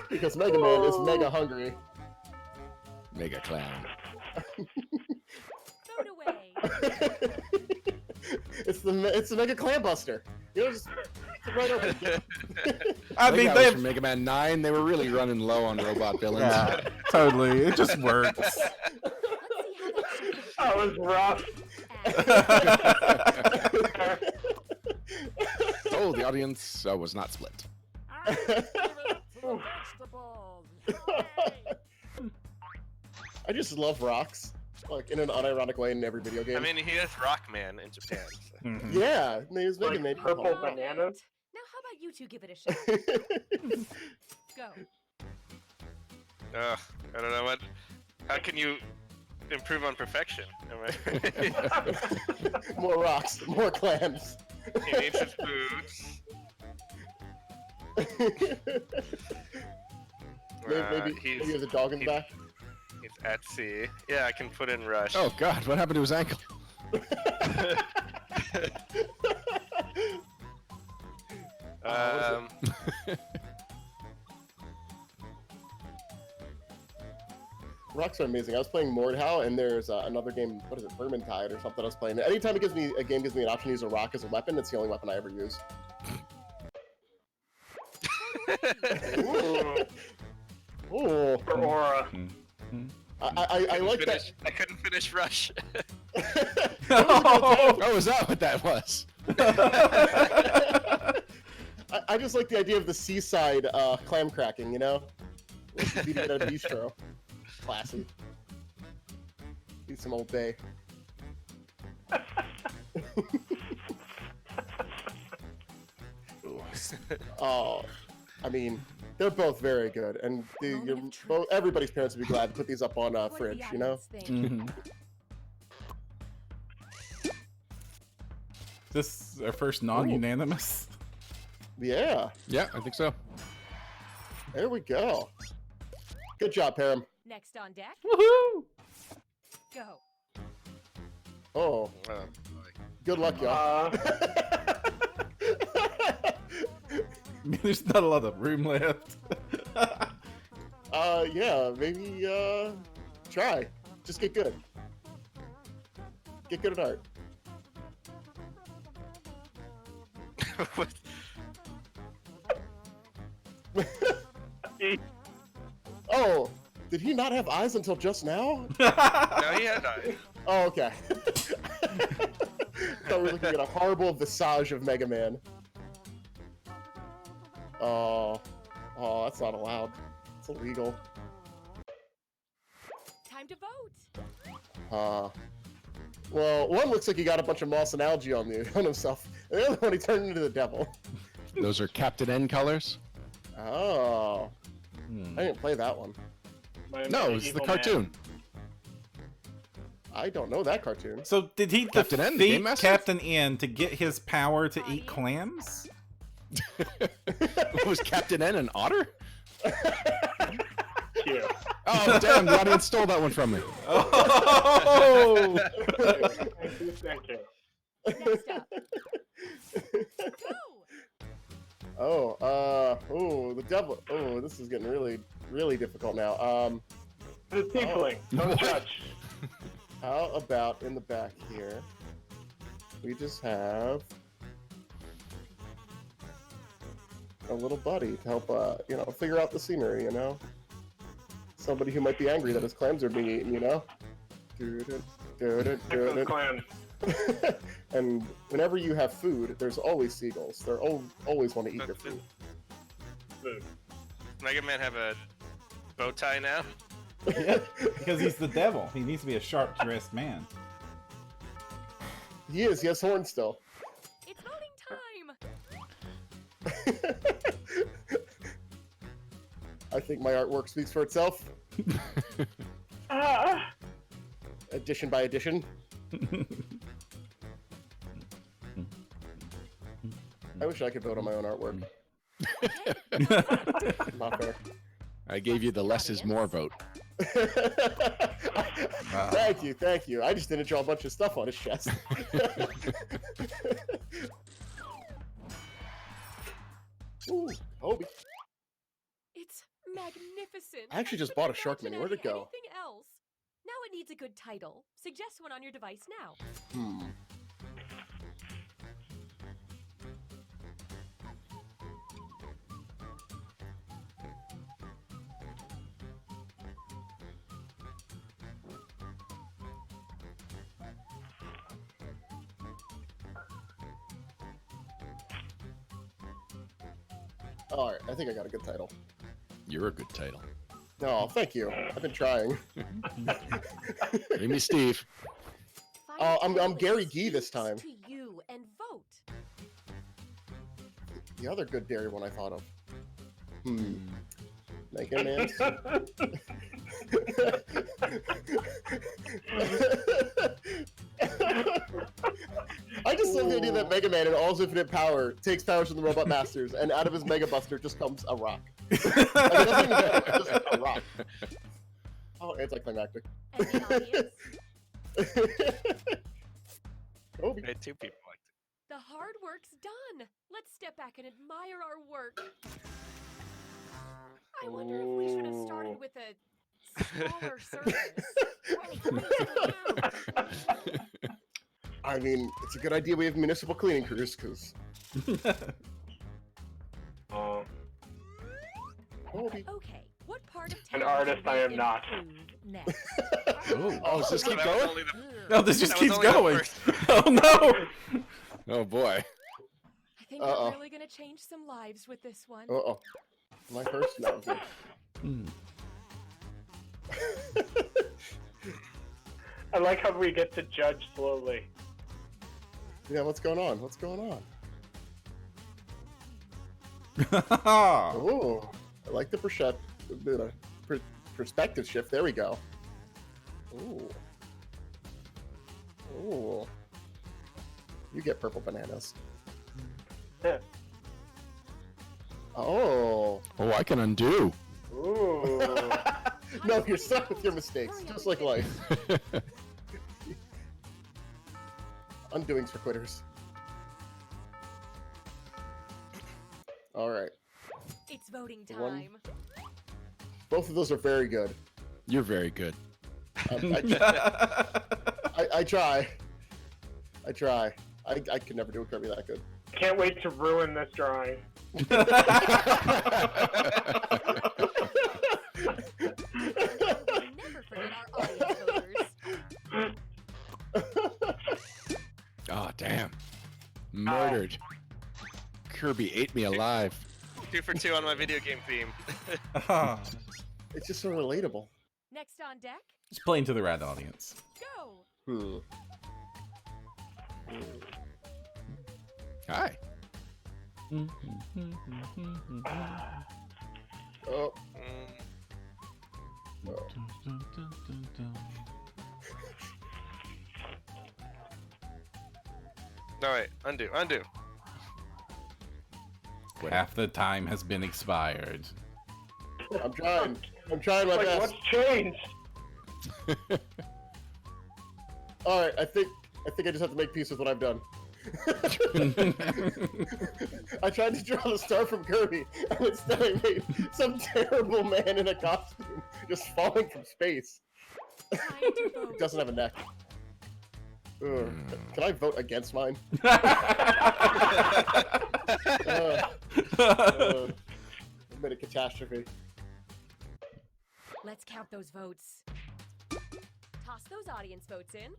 Because Mega Man is mega hungry. Mega clown. Throw it away. It's the Mega Clam Buster. You know, just right over. I mean, that they was from Mega Man 9. They were really running low on robot villains. yeah, totally. It just works. Let's see That how that was rough. Oh, the audience was not split. I give it up to the vegetables. Yay! I just love rocks, like in an unironic way in every video game. I mean, he is Rockman in Japan. So. Mhm. yeah, he's Mega Like Man. purple All right. bananas. Now how about you two give it a shot? Go. Ugh, I don't know what. How can you improve on perfection? Am I... More rocks, more clams. he needs his boots. Maybe he has a dog in the back. He's at sea. Yeah, I can put in Rush. Oh God, what happened to his ankle? Rocks are amazing. I was playing Mordhau, and there's another game. What is it, Vermintide or something? I was playing. Anytime a game gives me an option to use a rock as a weapon, it's the only weapon I ever use. Ooh. For Aura. I like that. I couldn't finish Rush. Oh, is that what that was? I just like the idea of the seaside clam cracking, you know? Like beating it at a bistro. Classy. Eat some Old Bay. Oh, I mean, they're both very good, and everybody's parents would be glad to put these up on What do fridge, the you know? audience think? Mhm. This is our first non-unanimous. Yeah, Yeah, I think so. there we go. Good job, Param. Next on deck, Woohoo! go. Oh, good luck, y'all. There's not a lot of room left. Yeah, maybe, try. Just get good. Get good at art. Oh, did he not have eyes until just now? No, he had eyes. Oh, okay. Thought we were looking at a horrible visage of Mega Man. Oh, that's not allowed. It's illegal. time to vote. Well, one looks like he got a bunch of moss and algae on himself. And the other one, he turned into the devil. Those are Captain N colors? Oh. I didn't play that one. No, it's the cartoon. I don't know that cartoon. So did he Captain N, the defeat Game Master? Captain N to get his power to eat clams? Was Captain N an otter? Cute. Oh, damn, the audience stole that one from me. Oh! Thank you. Next up. Go! The devil. Oh, this is getting really, really difficult now. The tiefling. Don't judge. How about in the back here, we just have a little buddy to help, figure out the scenery, Somebody who might be angry that his clams are being eaten, Excellent clan. And whenever you have food, there's always seagulls. They're always want to eat your food. Mega Man have a bow tie now? Yeah, because he's the devil. He needs to be a sharp-dressed man. He is. He has horns still. It's voting time! I think my artwork speaks for itself. Edition by edition. I wish I could vote on my own artwork. Not fair. I gave you the less is more vote. Thank you. I just didn't draw a bunch of stuff on his chest. Ooh, Kobe. It's magnificent. I actually just bought a shark mini. Where'd it go? Anything else? Now it needs a good title. Suggest one on your device now. Alright, I think I got a good title. You're a good title. Oh, thank you. I've been trying. Amy Steve. I'm Gary Gee this time. To you and vote. The other good dairy one I thought of. Mega Man. I just love the idea that Mega Man in all his infinite power takes powers from the Robot Masters, and out of his Mega Buster just comes a rock. Like, it doesn't even matter, it's just a rock. Oh, anticlimactic. And the audience? Kobe. Right, two people liked it. The hard work's done. Let's step back and admire our work. I wonder if we should have started with a smaller surface. I mean, it's a good idea we have municipal cleaning crews, because... Okay, what part of town An artist should I we am not. improve Next. Oh, does this keep That was going? only the- No, this just that was keeps only the going. first. Oh no! Oh boy. I think we're really gonna change some lives with this one. Uh-oh. My first? No, okay. I like how we get to judge slowly. Yeah, what's going on? What's going on? Oh, Ooh, I like the perspective shift. There we go. Ooh. Ooh. You get purple bananas. Yeah. Oh. Oh, I can undo. Ooh. No, you're stuck with your mistakes, just like life. Undoings for quitters. Alright. It's voting One. time. Both of those are very good. You're very good. I try. I try. I could never do a Kirby that good. Can't wait to ruin this drawing. We never forget our audience voters. Oh, damn. Murdered. Kirby ate me alive. 2 for 2 on my video game theme. It's just so relatable. Next on deck, Just playing to the right audience. go! Hi. Oh, All right, undo. Half the time has been expired. I'm trying. I'm trying my Like, best. what's changed? All right, I think I just have to make peace with what I've done. I tried to draw the star from Kirby, and instead I made some terrible man in a costume just falling from space. Time to vote. Doesn't have a neck. Ugh. Can I vote against mine? I've made a catastrophe. Let's count those votes. Toss those audience votes in.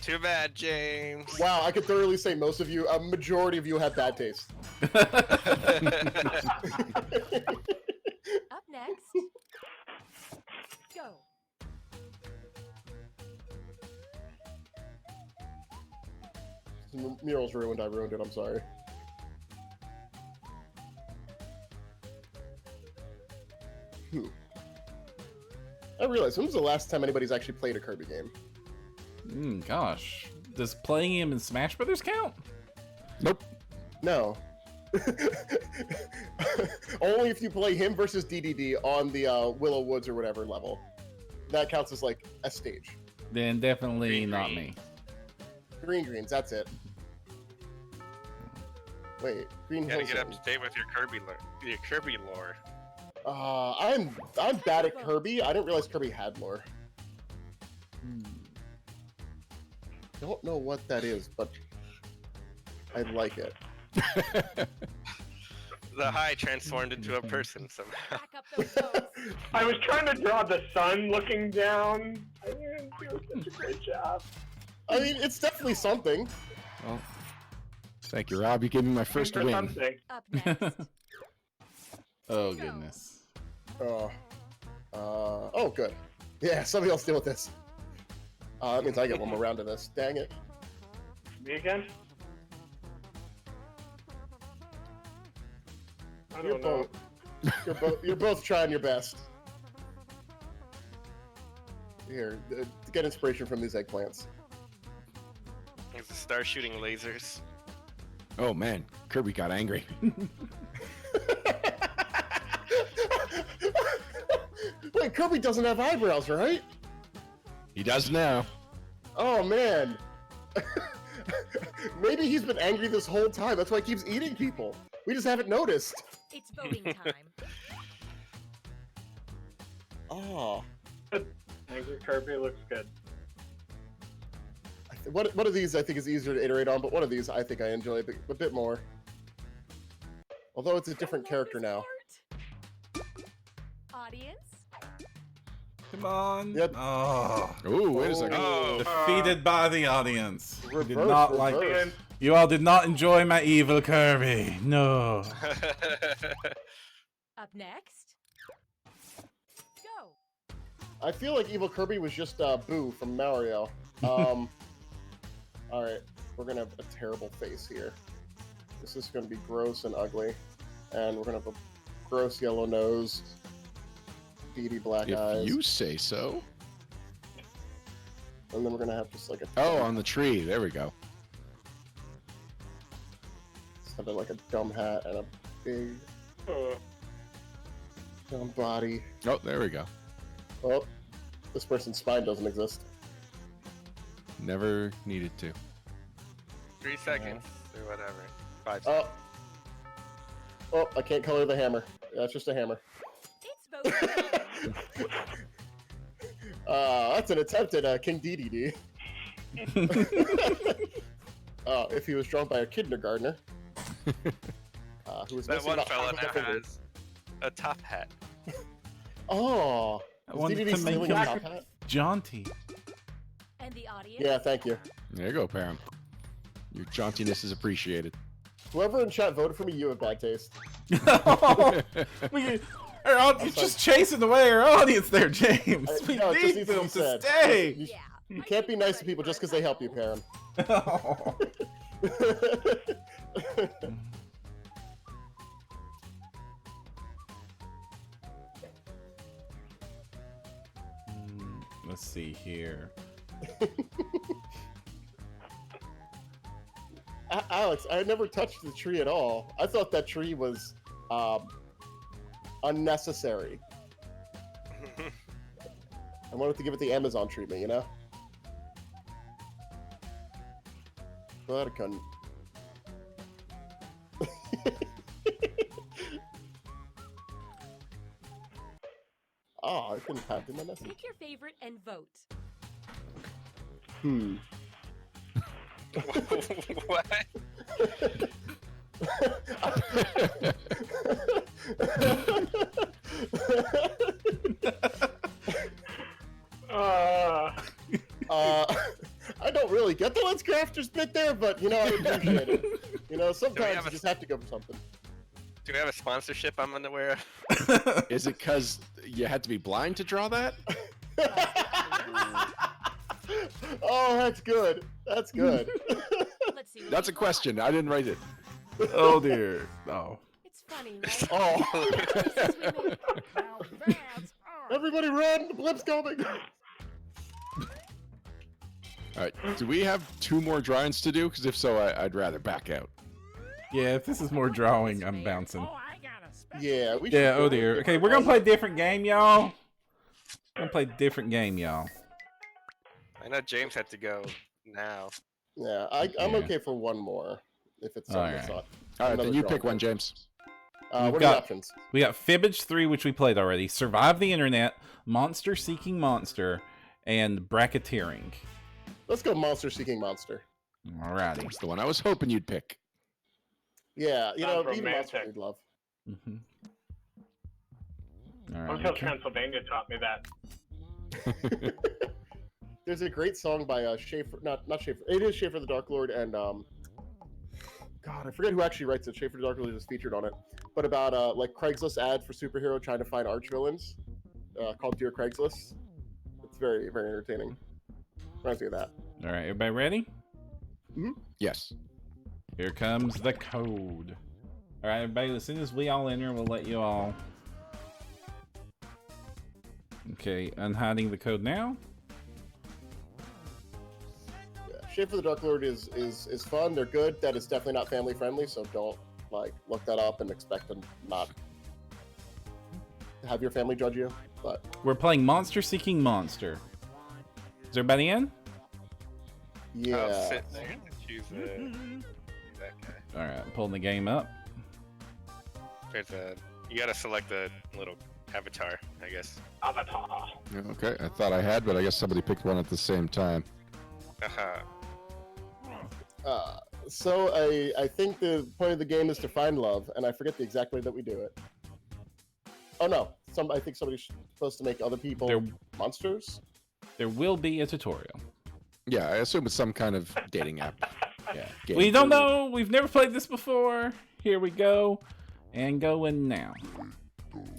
Too bad, James. Wow, I could thoroughly say most of you, a majority of you have bad taste. Up next, go. The mural's ruined, I ruined it, I'm sorry. I realized, when was the last time anybody's actually played a Kirby game? Gosh. Does playing him in Smash Brothers count? Nope. No. Only if you play him versus DDD on the Willow Woods or whatever level. That counts as like a stage. Then definitely Green, not green. me. Greens, that's it. Wait, Green You gotta Hills. get up to date with your Kirby lore. I'm bad at Kirby. I didn't realize Kirby had lore. Don't know what that is, but I like it. The high transformed into a person somehow. Back up those votes. I was trying to draw the sun looking down. I didn't do such a great job. I mean, it's definitely something. Well, thank you, Rob. You gave me my first For win. something. Up next, Oh, goodness. Oh, good. Yeah, somebody else deal with this. That means I get one more round of this. Dang it. Me again? I You're don't know. you're both trying your best. Here, get inspiration from these eggplants. Is the star shooting lasers? Oh man, Kirby got angry. Wait, Kirby doesn't have eyebrows, right? He does now. Oh man. Maybe he's been angry this whole time. That's why he keeps eating people. We just haven't noticed. it's voting time. Oh. Angry Kirby looks good. One of these I think is easier to iterate on, but one of these I think I enjoy a bit more. Although it's a different character now. Audience, Come on. Yep. Oh. Ooh, wait a second. Oh, Defeated by the audience. You did Reverse, not like. reverse. You all did not enjoy my evil Kirby. No. up next, go. I feel like Evil Kirby was just Boo from Mario. Alright, we're gonna have a terrible face here. This is gonna be gross and ugly. And we're gonna have a gross yellow nose. Beady black eyes. If you say so. And then we're gonna have just like a Oh, on the tree. There we go. something like a dumb hat and a big Uh, dumb body. Oh, there we go. Oh, this person's spine doesn't exist. Never needed to. 3 seconds or whatever. 5 seconds. Oh, I can't color the hammer. That's just a hammer. It's voting time. That's an attempt at King DDD. If he was drawn by a kindergartner. Who was That missing one about fella half of now their fingers. has a top hat. Oh, I is wanted DDD to make stealing him a top hat? jaunty. And the audience, Yeah, thank you. There you go, Param. Your jauntiness is appreciated. Whoever in chat voted for me, you have bad taste. It's just chasing away our audience there, James. We No, it just need needs to them be to said. stay. You can't be nice to people just because they help you, Perrin. Let's see here. Alex, I never touched the tree at all. I thought that tree was unnecessary. I wanted to give it the Amazon treatment, you know? But I couldn't. Oh, I couldn't type in my message. Pick your favorite and vote. What? I don't really get the Let's Crafters bit there, but you know, I appreciate it. You know, sometimes you just have to go for something. Do we have a sponsorship I'm unaware of? Is it because you had to be blind to draw that? Oh, that's good. That's good. Let's see. That's a question. I didn't write it. Oh dear. Oh. It's funny, right? Oh, Now that's everybody run! The blip's coming! All right. Do we have 2 more drawings to do? Because if so, I'd rather back out. Yeah, if this is more drawing, I'm bouncing. Oh, I got a special. Yeah, we Yeah, should oh do it. dear. Okay, we're gonna play a different game, y'all. We're gonna play a different game, y'all. I know James had to go now. Yeah, I'm Yeah. okay for one more. If it's something that's Alright. not. All right, another then you drawing. pick one, James. What are the got- options? We got Fibbage 3, which we played already, Survive the Internet, Monster Seeking Monster, and Bracketeering. Let's go Monster Seeking Monster. Alrighty. That's the one I was hoping you'd pick. Yeah, you know, Sounds even Monster romantic. we'd love. Mm-hmm. Until Alright. Transylvania taught me that. There's a great song by Schaefer, not Schaefer. It is Schaefer the Dark Lord, and God, I forget who actually writes it. Schaefer the Dark Lord is featured on it, but about like Craigslist ad for superhero trying to find arch villains, called Dear Craigslist. It's very, very entertaining. Reminds me of that. Alright, everybody ready? Yes. Here comes the code. Alright, everybody, as soon as we all enter, we'll let you all. Okay, unhiding the code now. Yeah, Schaefer the Dark Lord is fun. They're good. That is definitely not family friendly, so don't like look that up and expect to not have your family judge you. But We're playing Monster Seeking Monster. Is everybody in? yeah, I'll sit there and choose that guy. Alright, I'm pulling the game up. There's a. You gotta select the little avatar, I guess. Avatar. Okay, I thought I had, but I guess somebody picked one at the same time. Haha. So I think the point of the game is to find love, and I forget the exact way that we do it. Oh no, I think somebody's supposed to make other people There- monsters. There will be a tutorial. Yeah, I assume it's some kind of dating app. Yeah. Game. We don't know. We've never played this before. Here we go. And going now.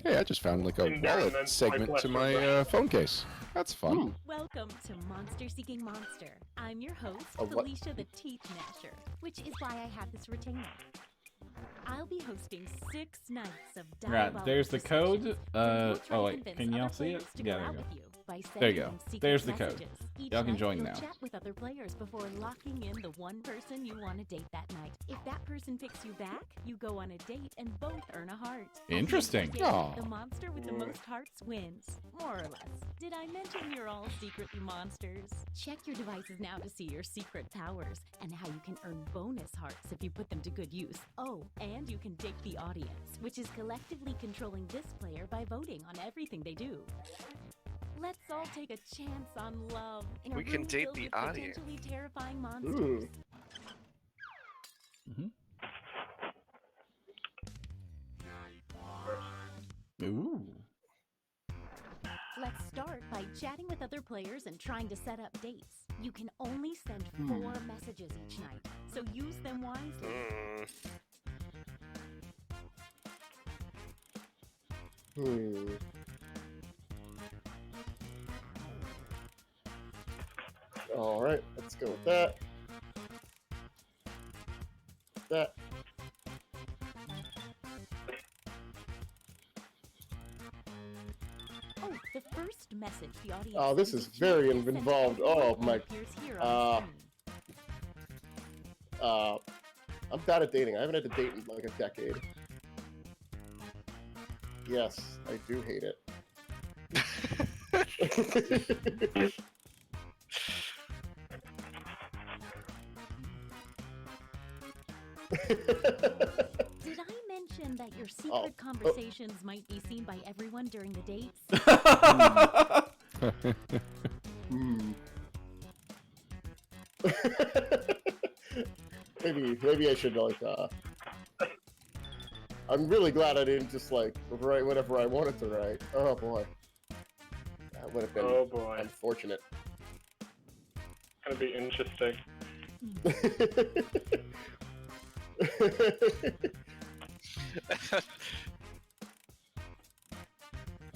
Hey, I just found like a Environment, wallet segment to my phone case. That's fun. Welcome to Monster Seeking Monster. I'm your host, A what? Felicia the Teeth Gnasher, which is why I have this retainer. I'll be hosting 6 nights of Right, diabolical there's the code. sessions, and we'll try Oh to wait, convince can y'all other see it? players to Yeah, go there out you go. with you by There you sending go. them secret There's the code. messages. Each Y'all can night join you'll now. Chat with other players before locking in the one person you want to date that night. If that person picks you back, you go on a date and both earn a heart. Interesting. Date, Aw. the monster with the most hearts wins, more or less. Did I mention you're all secretly monsters? Check your devices now to see your secret powers and how you can earn bonus hearts if you put them to good use. Oh, and you can date the audience, which is collectively controlling this player by voting on everything they do. Let's all take a chance on love in a We can room date filled the with audience. potentially terrifying monsters. Ooh. Ooh. Let's start by chatting with other players and trying to set up dates. You can only send 4 messages each night, so use them wisely. All right, let's go with that. That. Oh, the first message the audience. Oh, this is very involved. Oh my. I'm bad at dating. I haven't had to date in like a decade. Yes, I do hate it. Did I mention that your secret conversations might be seen by everyone during the dates? Maybe I should like. I'm really glad I didn't just like write whatever I wanted to write. Oh boy, that would have been unfortunate. Gonna be interesting.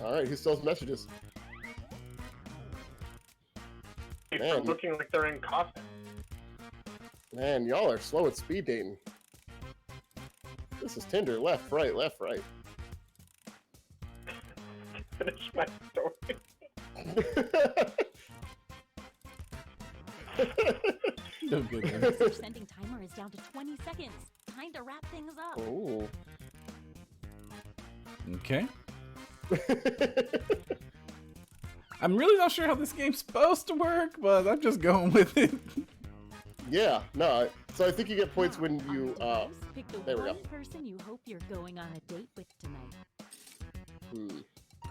All right, who still has messages? People are looking like they're in coffin. Man, y'all are slow at speed dating. This is Tinder. Left, right, left, right. Finish my story. No good. Message sending timer is down to 20 seconds. Time to wrap things up. Oh. Okay. I'm really not sure how this game's supposed to work, but I'm just going with it. Yeah, no. So I think you get points when you. Pick the there we go. one person you hope you're going on a date with tonight.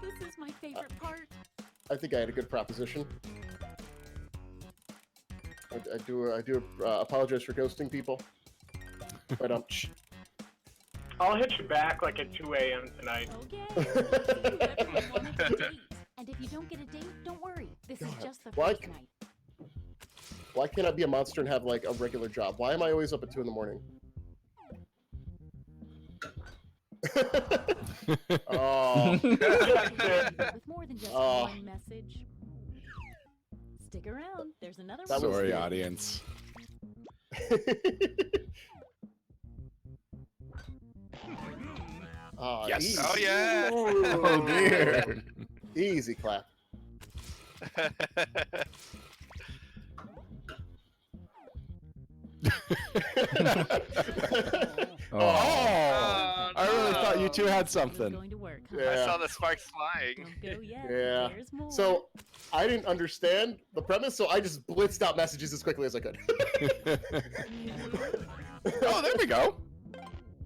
This is my favorite part. I think I had a good proposition. I do apologize for ghosting people. But I'll hit you back like at 2 a.m. tonight. Okay. Everyone wanted a date. And if you don't get a date, don't worry. This is just the first night. Why can't I be a monster and have like a regular job? Why am I always up at 2 in the morning? Oh. With more than just one message. Stick around. There's another one. Sorry, audience. Yes. Easy. Oh yeah. Oh dear. Easy clap. I really thought you two had something. Going to work, huh? Yeah. I saw the sparks flying. Don't go yet. Yeah. There's more. So I didn't understand the premise, so I just blitzed out messages as quickly as I could. Oh, there we go.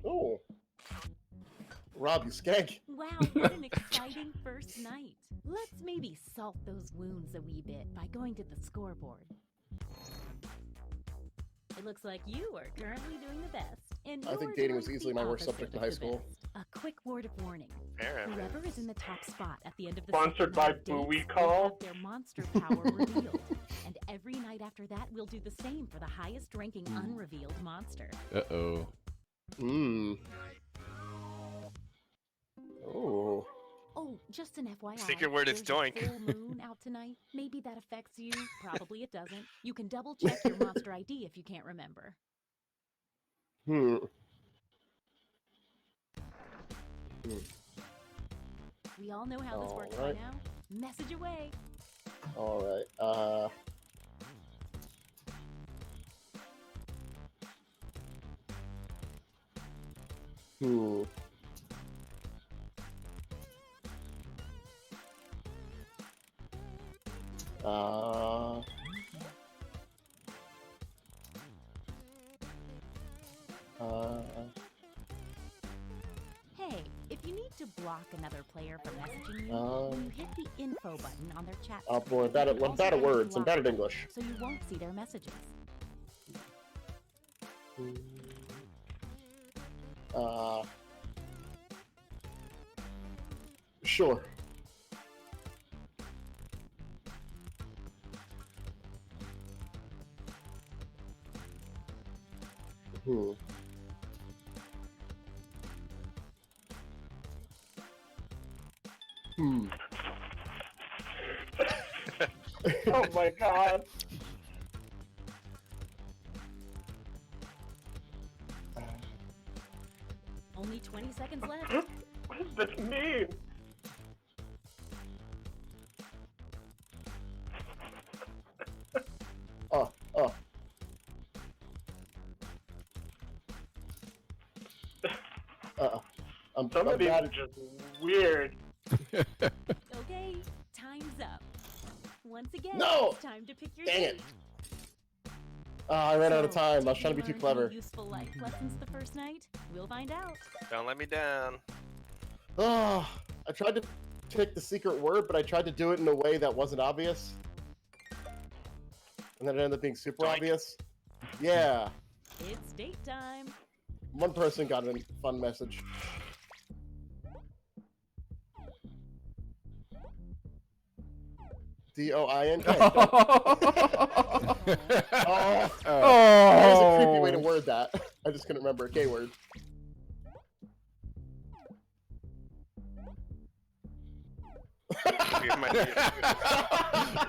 Oh. Rob, you skank. Wow, what an exciting first night. Let's maybe salt those wounds a wee bit by going to the scoreboard. It looks like you are currently doing the best. And I think you're dating was doing easily the my worst opposite subject in of high the school. best. A quick word of warning. Apparently. Whoever is in the top spot at the end of the Sponsored second by night of Buoy dates will Call. have their monster power revealed. And every night after that, we'll do the same for the highest ranking unrevealed monster. Uh-oh. Oh. Oh, just an FYI. Secret word is there's a doink. full moon out tonight. Maybe that affects you. Probably it doesn't. You can double check your monster ID if you can't remember. We all know how this works by Alright. now. Message away. Alright. Hey, if you need to block another player from messaging you, you hit the info button on their chat. Oh boy, screen. I'm You also bad at hit words. I'm block bad at English. so you won't see their messages. Sure. Hmm. Oh my god. Only 20 seconds left. What does this mean? Oh. I'm Some of these bad are just weird. Okay, time's up. Once again, No! it's time to pick your Dang it. date. I ran out of So, time. I was did trying to you be too learn clever. any useful life lessons the first night? We'll find out. Don't let me down. Oh, I tried to pick the secret word, but I tried to do it in a way that wasn't obvious. And then it ended up being super Doink. obvious. Yeah. It's date time. One person got a fun message. D-O-I-N-K. Oh, that was a creepy way to word that. I just couldn't remember a K word.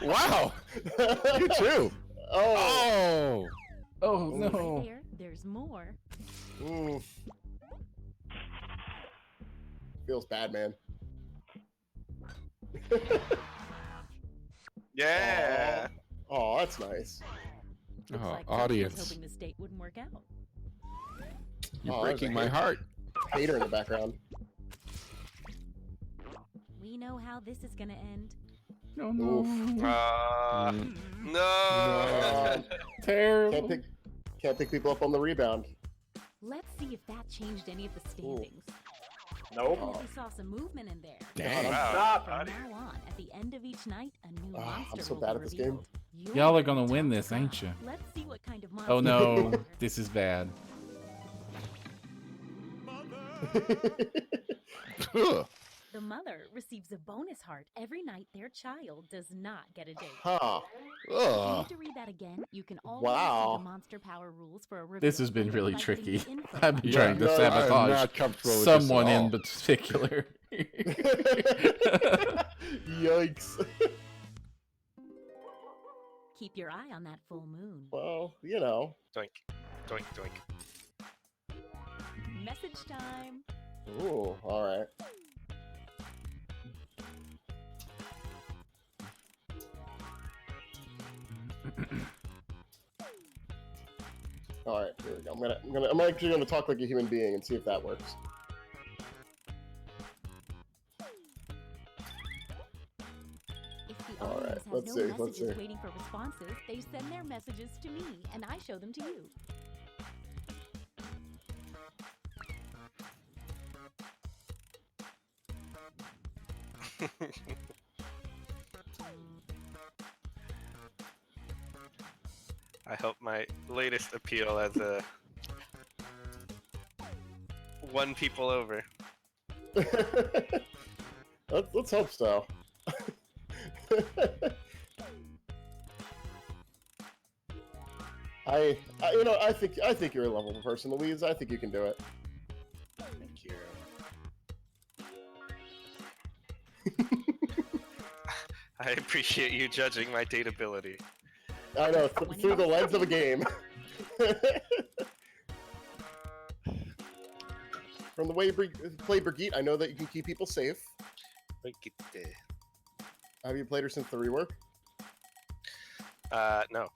Wow. You too. Oh. Oh Right no. there, there's more. Ooh. Feels bad, man. Yeah. Oh, that's nice. Looks Oh, like Sophie was audience. hoping this date wouldn't work out. You're Oh, breaking there's my a heart. hater in the background. We know how this is gonna end. No, no. No. Terrible. Can't pick people up on the rebound. Let's see if that changed any of the standings. Nope. Definitely saw some movement in there. Dang. Wow. Stop. From now on, at the end of each night, a new monster I'm so will bad be at this revealed. game. You're Y'all are gonna the win top this, ain't star. ya? Let's see what kind of monster. Oh no, you are. this is bad. Ugh. The mother receives a bonus heart every night their child does not get a date. Huh. If you Ugh. need to read that again, you can always Wow. see the monster power rules for a review. This has been really by getting tricky. the info I've been box. trying to no, I'm I'm sabotage not comfortable with this at someone in all. particular. Yikes. Keep your eye on that full moon. Well, you know. Doink. Doink, doink. Message time. Ooh, alright. Alright, here we go. I'm actually gonna talk like a human being and see if that works. If the All right, audience has let's no see, let's messages see. waiting for responses, they send their messages to me, and I show them to you. I hope my latest appeal as a won people over. Let's hope so. I think you're a lovable person, Louise. I think you can do it. Thank you. I appreciate you judging my dateability. I know, through the lens of a game. From the way you play Brigitte, I know that you can keep people safe. Have you played her since the rework? No.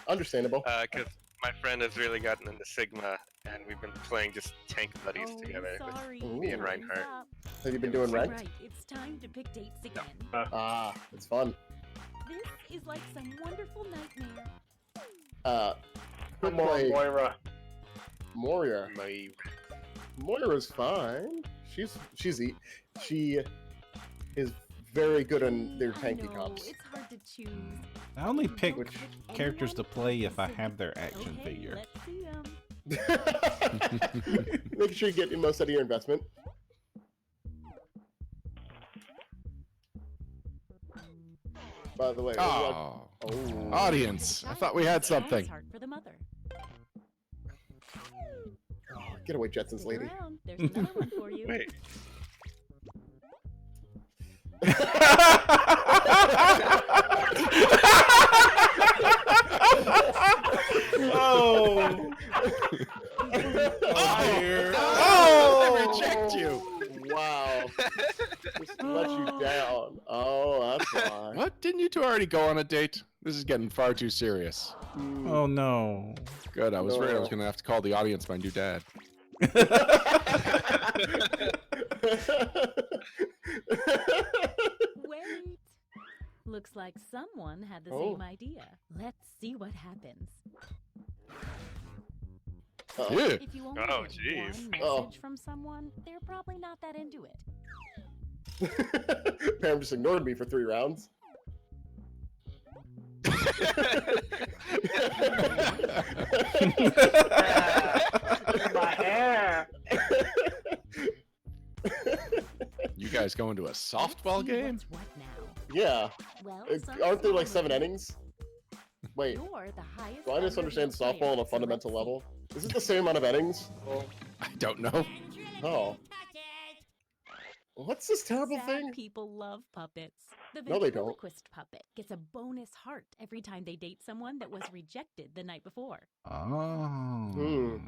Understandable. Because my friend has really gotten into Sigma, and we've been playing just tank buddies together. Sorry. with me and Reinhardt. Have you been doing ranked? Right, it's time to pick dates again. Ah, it's fun. This is like some wonderful nightmare. Good Come on, boy, Moira. Moira. My Moira's fine. She is very good on their I tanky know, comps. it's hard to choose. I only pick Don't characters to anyone play if I specific. have their action Okay, figure. let's see 'em. Make sure you get the most out of your investment. By the way, Oh. oh. Audience, I thought we had something. Heart for the mother. Get away, Jetsons Stick lady. around, there's another one for you. wait. Just to let you down. Oh, that's why. What? Didn't you two already go on a date? This is getting far too serious. Oh no. Good. I was worried I was No. going to have to call the audience my new dad. Wait. Looks like someone had the Oh. same idea. Let's see what happens. Oh. Yeah. If you only Oh, get jeez. one message Oh. from someone, they're probably not that into it. Pam just ignored me for 3 rounds. My hair. You guys going to a softball Let's see game? what's what now. Yeah. Well, Aren't there like 7 innings? Wait, You're the highest do I misunderstand under-rated softball on player, a so fundamental let's see. level? Is it the same amount of innings? I don't know. Oh. What's this terrible Sad thing? people love puppets. The No, they don't. ventriloquist puppet gets a bonus heart every time they date someone that was rejected the night before. Oh.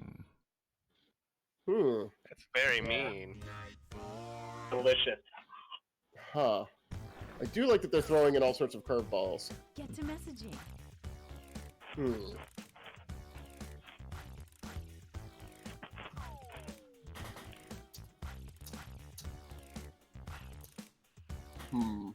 That's very mean. Delicious. Huh. I do like that they're throwing in all sorts of curveballs. Get to messaging. Hmm. Hmm.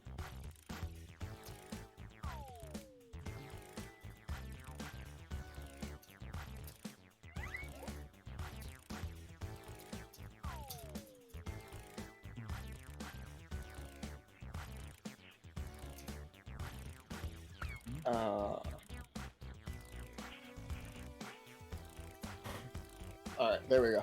All right, there we go.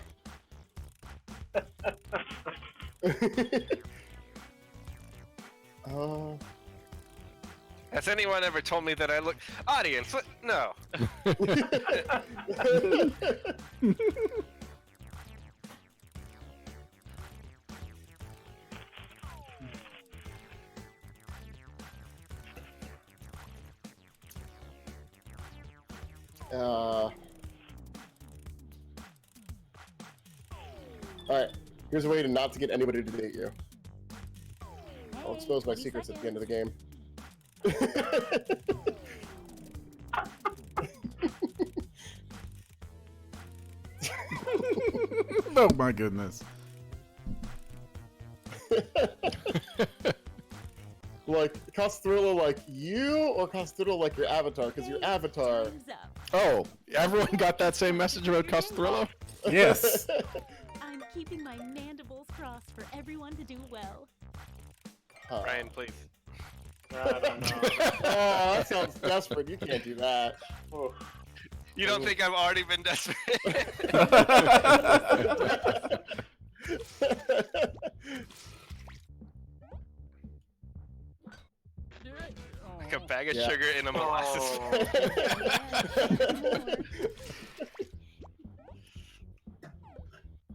Has anyone ever told me that I look? Audience, no. All right, here's a way to not to get anybody to date you. I'll Hey, expose my 20 secrets at the end of the seconds. game. Oh my goodness. Like Castrillo like you or Castrillo like your avatar? Because your avatar. Time's up. Oh, everyone got that same message about Castrillo? Yes. I'm keeping my mandibles crossed for everyone to do well. Huh. Ryan, please. I don't know. Oh, that sounds desperate. You can't do that. Oof. You don't think I've already been desperate? Like a bag of Yeah. sugar in a molasses.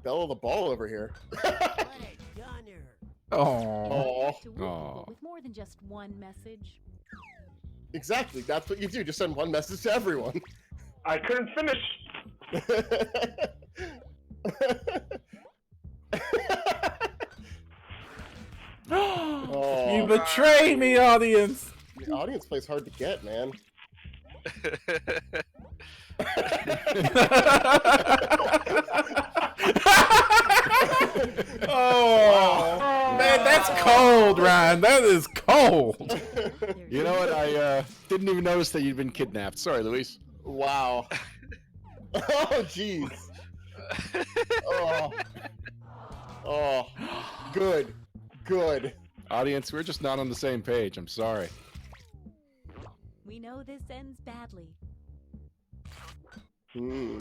Bella the ball over here. What a gunner. Oh. Oh, To woo Aw. people with more than just one message. exactly. That's what you do. Just send one message to everyone. I couldn't finish. Oh. You betray me, audience. The audience plays hard to get, man. Oh, man, that's cold, Ryan. That is cold. You know what? I didn't even notice that you'd been kidnapped. Sorry, Luis. Wow. Oh, jeez. Oh. Oh. Good. Good. Audience, we're just not on the same page. I'm sorry. We know this ends badly. Hmm.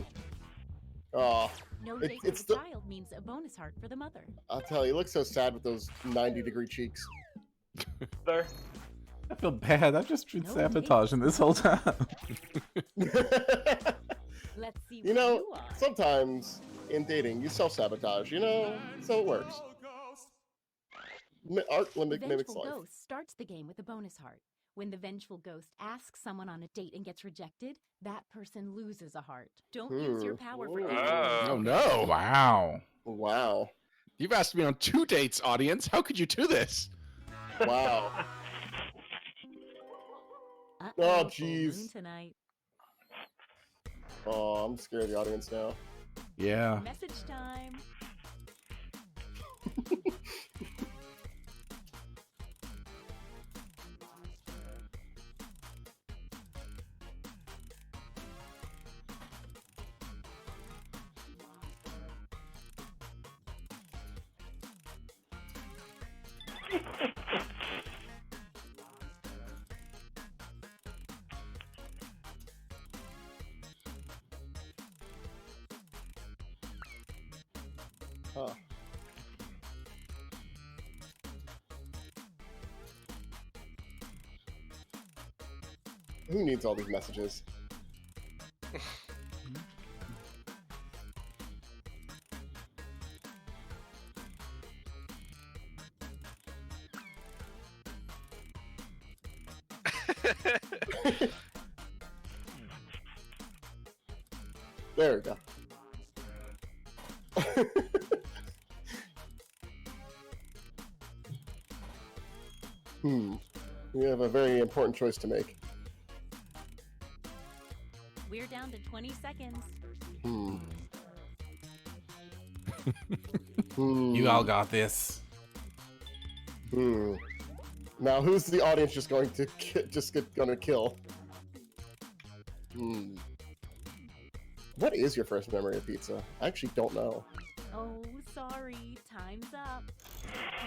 Oh, No It- date it's for the the- child means a bonus heart for the mother. I'll tell you, he looks so sad with those 90-degree cheeks. Sir. I feel bad. I've just been No sabotaging this whole time. Let's see You what know, you are. sometimes in dating, you self-sabotage, you know? So it works. Art The mimics vengeful life. ghost starts the game with a bonus heart. When the vengeful ghost asks someone on a date and gets rejected, that person loses a heart. Don't use your power for Ooh. anything. Oh no! Wow. Wow. You've asked me on 2 dates, audience. How could you do this? Wow. Uh-oh, Oh, full moon jeez. tonight. Oh, I'm scared of the audience now. Yeah. Message time. Huh. Who needs all these messages? There we go. We have a very important choice to make. We're down to 20 seconds. You all got this. Now, who's the audience just going to gonna kill? What is your first memory of pizza? I actually don't know. Oh, sorry. Time's up.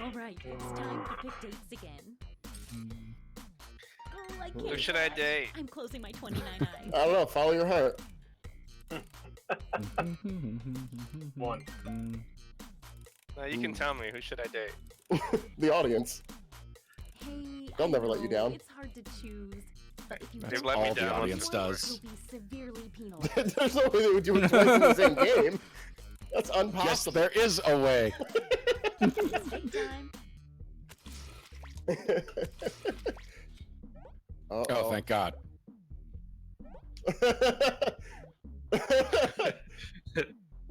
All right, it's time to pick dates again. Oh, I can't. Who should I date? I'm closing my 29 eyes. I don't know. Follow your heart. One. You can tell me. Who should I date? The audience. Hey, They'll I never let you know, down. It's hard to choose. But if you They've don't let me all the down. audience does. You'll be severely penalized. There's no way they would do it twice in the same game. That's Yes, impossible. there is a way. Date time. Oh, thank God.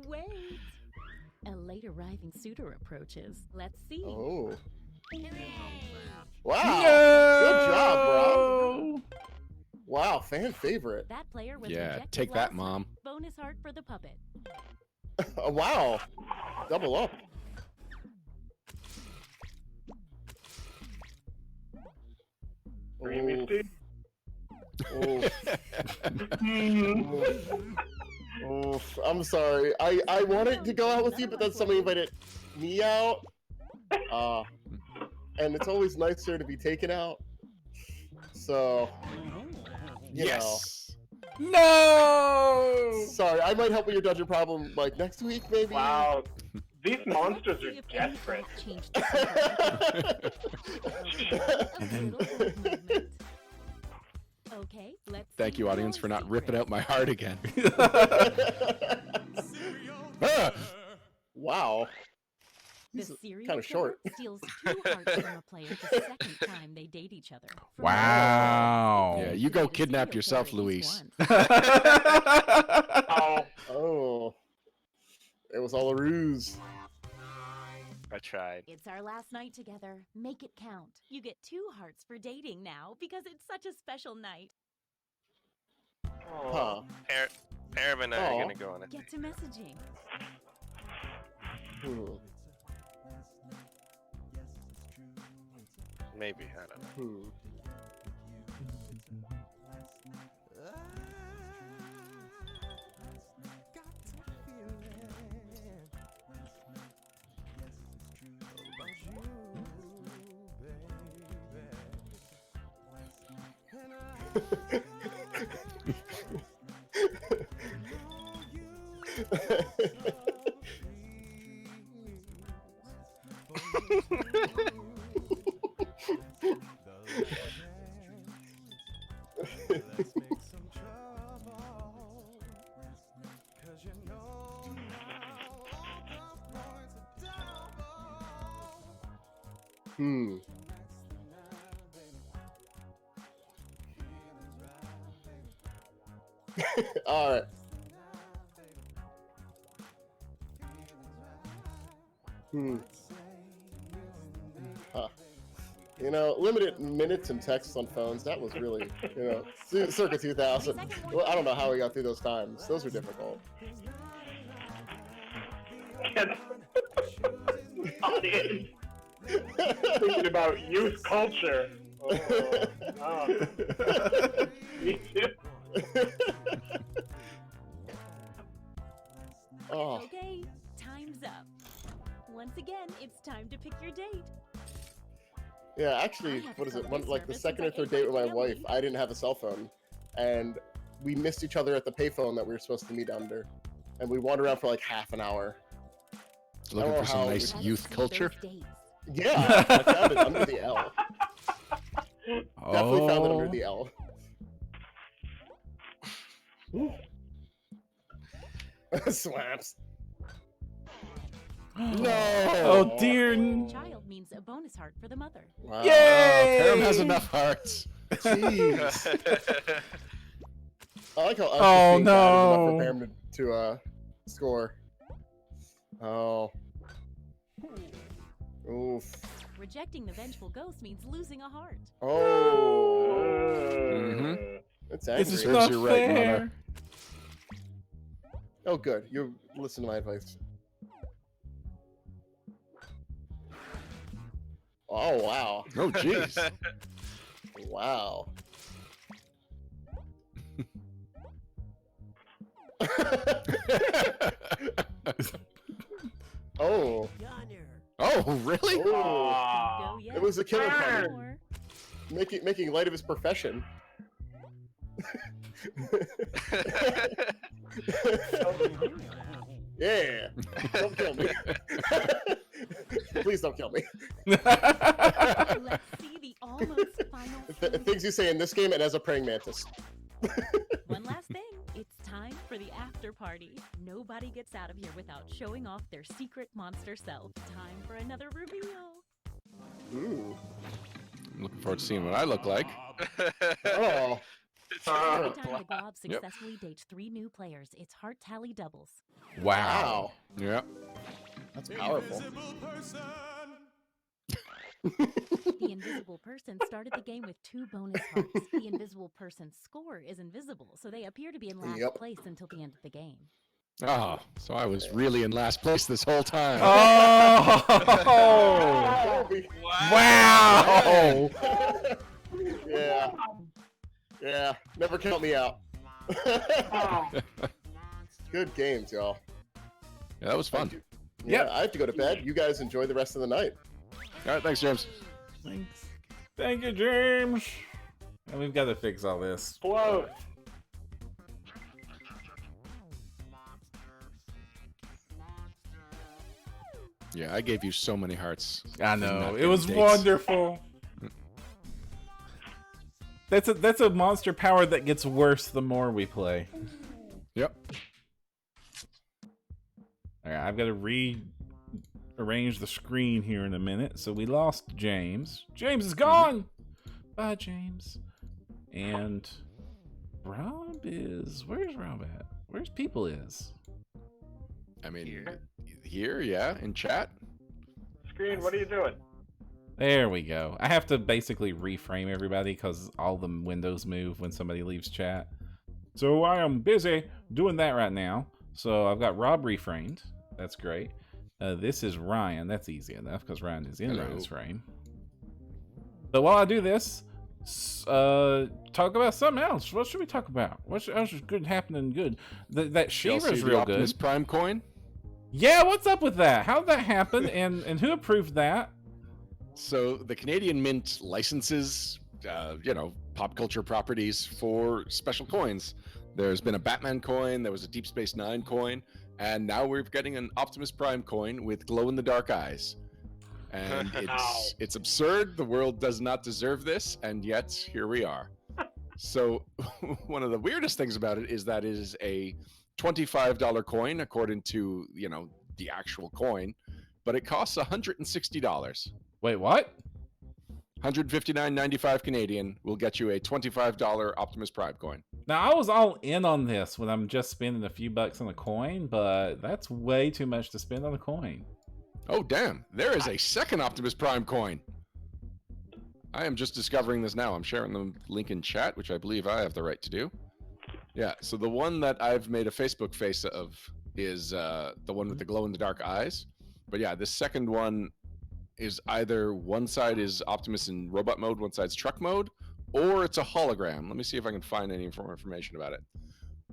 Wait. A late arriving suitor approaches. Let's see. Oh. Hooray. Wow. No! Good job, bro. Wow, fan favorite. That player was Yeah, rejected take that, last Mom. night. Bonus heart for the puppet. Wow. Double up. Creamy Steve. Oof. I'm sorry. I wanted to go out with you, but then somebody invited me out. And it's always nicer to be taken out. So, you Yes. No! sorry, I might help with your dungeon problem like next week, maybe. Wow. These monsters See are if any desperate. boat changed the color. Okay, let's Thank see you, audience, your for not ripping secret. out my heart again. Ah! Wow. The He's serial kinda killer short. steals 2 hearts from a player the second time they date each other. For Wow. more, Yeah, it's you go easy to kidnap serial yourself, killer at least Luis. once. Oh, Oh. It was all a ruse. I tried. It's our last night together. Make it count. You get 2 hearts for dating now because it's such a special night. Huh. Parav and I Aw. are gonna go on a date. Get to messaging. Maybe, I don't know. All right. Huh. You know, limited minutes and texts on phones, that was really, circa 2000. Well, I don't know how we got through those times. Those were difficult. Audience. Thinking about youth culture. Oh. Me too. Oh. Okay, time's up. Once again, it's time to pick your date. Yeah, actually, what is it? Like the second or third date with my wife, I didn't have a cell phone, and we missed each other at the payphone that we were supposed to meet under, and we wandered around for like half an hour. Looking for some nice youth culture. Yeah, I found it under the L. Definitely found it under the L. Swaps. No. Oh dear. Child means a bonus heart for the mother. Wow. Yay! Param has enough hearts. Jeez. I like how us Oh, being bad is enough no. for Pam to score. Oh. Oof. Rejecting the vengeful ghost means losing a heart. Oh. Mm-hmm. That's angry. This is Serves not you right, fair. mother. Oh, good. You listen to my advice. Oh, wow. Oh, jeez. Wow. Oh. Oh, really? Oh. Go yet. It was a killer party. More. Making light of his profession. Yeah. Don't kill me. Please don't kill me. Let's see the almost final. Things you say in this game and as a praying mantis. One last thing. It's time for the after party. Nobody gets out of here without showing off their secret monster self. Time for another reveal. Ooh. I'm looking forward to seeing what I look like. Oh. Every time the Glob successfully dates 3 new players, its heart tally doubles. Wow. Yeah. That's powerful. The invisible person started the game with 2 bonus hearts. The invisible person's score is invisible, so they appear to be in last place until the end of the game. Oh, so I was really in last place this whole time. Oh! Wow! Yeah. Yeah. Never count me out. Good games, y'all. Yeah, that was fun. Yeah, I have to go to bed. You guys enjoy the rest of the night. All right, thanks, James. Thanks. Thank you, James. And we've got to fix all this. Close. Yeah, I gave you so many hearts. I in know. not It good was dates. wonderful. That's a monster power that gets worse the more we play. Yep. All right, I've got to rearrange the screen here in a minute. So we lost James. James is gone. Bye, James. And Rob is... Where's Rob at? Where's People is? I mean, here, yeah, in chat. Screen, what are you doing? There we go. I have to basically reframe everybody because all the windows move when somebody leaves chat. So I am busy doing that right now. So I've got Rob reframed. That's great. This is Ryan. That's easy enough because Ryan is in Ryan's frame. But while I do this, talk about something else. What should we talk about? What else is good happening good? That Shiva's real good. Optimus Prime coin? Yeah, what's up with that? How did that happen? and who approved that? So the Canadian Mint licenses, pop culture properties for special coins. There's been a Batman coin, there was a Deep Space Nine coin, and now we're getting an Optimus Prime coin with glow-in-the-dark eyes. And it's absurd. The world does not deserve this, and yet here we are. So one of the weirdest things about it is that it is a $25 coin, according to the actual coin, but it costs $160. Wait, what? $159.95 Canadian will get you a $25 Optimus Prime coin. Now, I was all in on this when I'm just spending a few bucks on a coin, but that's way too much to spend on a coin. Oh, damn. There is a second Optimus Prime coin. I am just discovering this now. I'm sharing the link in chat, which I believe I have the right to do. Yeah, so the one that I've made a Facebook face of is the one with the glow-in-the-dark eyes. But yeah, this second one is either one side is Optimus in robot mode, one side's truck mode, or it's a hologram. Let me see if I can find any more information about it.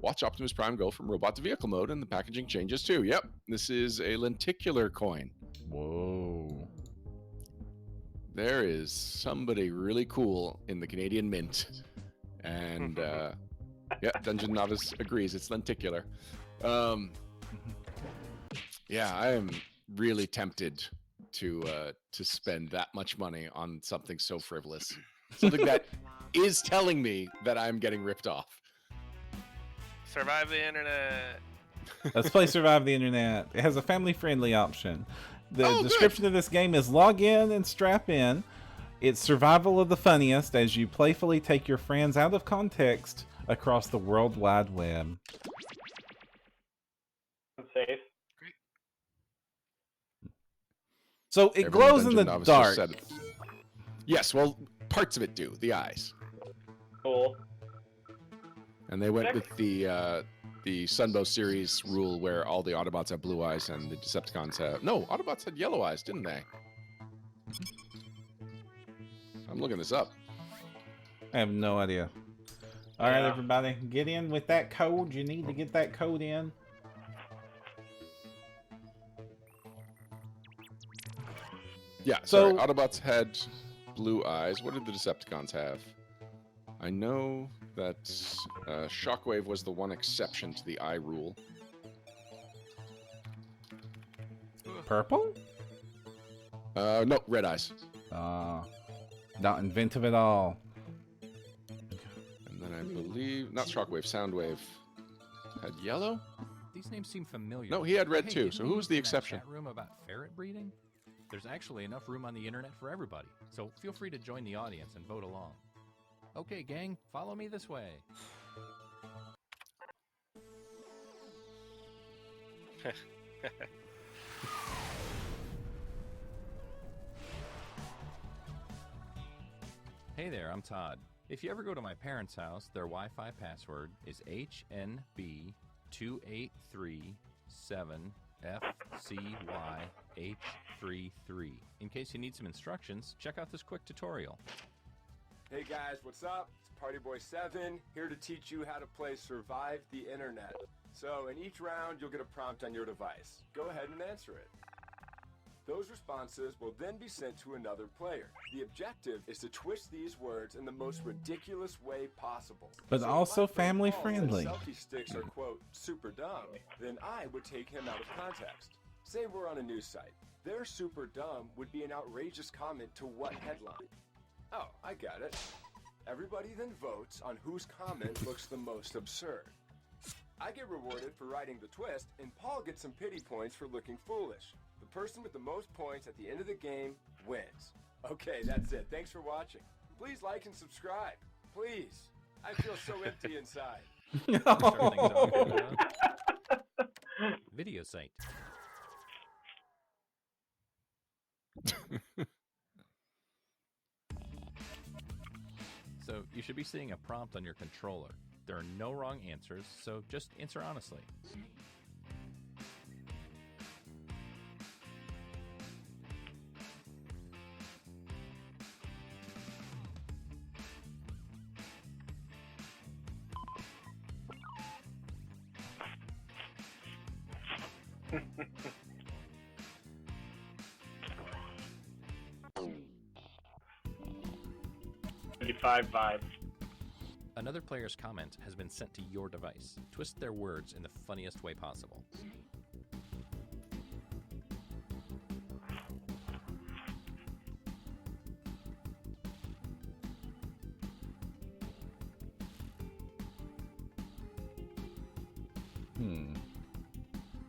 Watch Optimus Prime go from robot to vehicle mode, and the packaging changes too. Yep, this is a lenticular coin. Whoa. There is somebody really cool in the Canadian Mint. And yeah, Dungeon Novice agrees, it's lenticular. Yeah, I am really tempted to spend that much money on something so frivolous. Something that is telling me that I'm getting ripped off. Survive the internet. Let's play Survive the Internet. It has a family-friendly option. The Oh, description of this game is log in and strap in. It's survival of the funniest as you playfully take your friends out of context across the World Wide Web. Safe. So it Everyone glows in the Dungeon Novice just dark. said it. Yes, well, parts of it do. The eyes. Cool. And they went with the Sunbow series rule where all the Autobots have blue eyes and the Decepticons have... No, Autobots had yellow eyes, didn't they? I'm looking this up. I have no idea. All right, Yeah. everybody, get in with that code. You need to get that code in. Yeah, So- sorry. Autobots had blue eyes. What did the Decepticons have? I know that Shockwave was the one exception to the eye rule. Purple? No, red eyes. Not inventive at all. And then I believe... Not Shockwave, Soundwave had yellow? These names seem familiar. No, he had red Hey, too, didn't so we who was look the in that exception? Chat room about ferret breeding? There's actually enough room on the internet for everybody, so feel free to join the audience and vote along. Okay, gang, follow me this way. Hey there, I'm Todd. If you ever go to my parents' house, their Wi-Fi password is HNB2837FCYH33. In case you need some instructions, check out this quick tutorial. Hey guys, what's up? It's Partyboy7 here to teach you how to play Survive the Internet. So in each round, you'll get a prompt on your device. Go ahead and answer it. Those responses will then be sent to another player. The objective is to twist these words in the most ridiculous way possible. But So if also my friend Paul family-friendly. said selfie sticks are, quote, super dumb, then I would take him out of context. Say we're on a news site. Their super dumb would be an outrageous comment to what headline? Oh, I got it. Everybody then votes on whose comment looks the most absurd. I get rewarded for writing the twist, and Paul gets some pity points for looking foolish. The person with the most points at the end of the game wins. Okay, that's it. Thanks for watching. Please like and subscribe. Please. I feel so empty inside. Video site. So you should be seeing a prompt on your controller. There are no wrong answers, so just answer honestly. Vibe. Another player's comment has been sent to your device. Twist their words in the funniest way possible.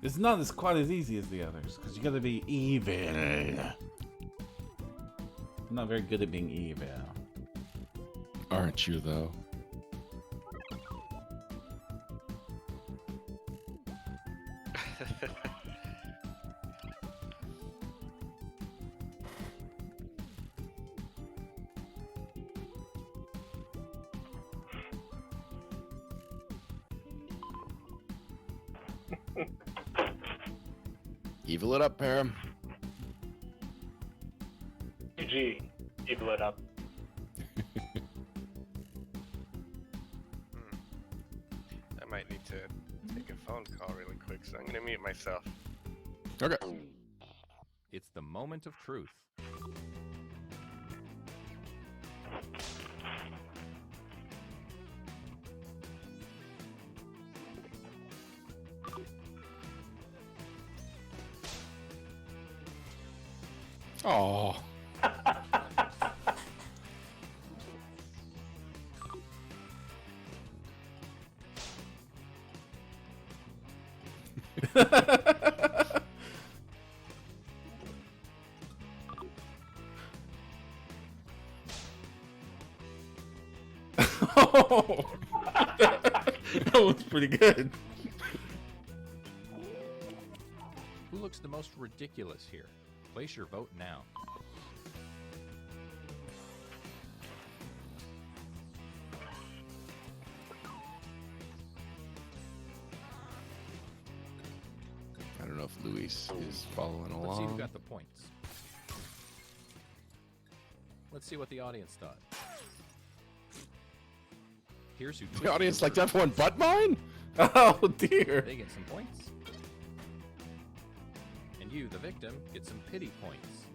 It's not as quite as easy as the others, because you gotta be evil. I'm not very good at being evil. Aren't you, though? Evil it up, Param. GG. Evil it up. I might need to take a phone call really quick, so I'm gonna mute myself. Okay. It's the moment of truth. Oh. That was pretty good. Who looks the most ridiculous here? Place your vote now. I don't know if Luis is following along. Let's see who got the points. Let's see what the audience thought. Here's who The audience liked everyone but mine? Oh dear. They get some points. And you, the victim, get some pity points.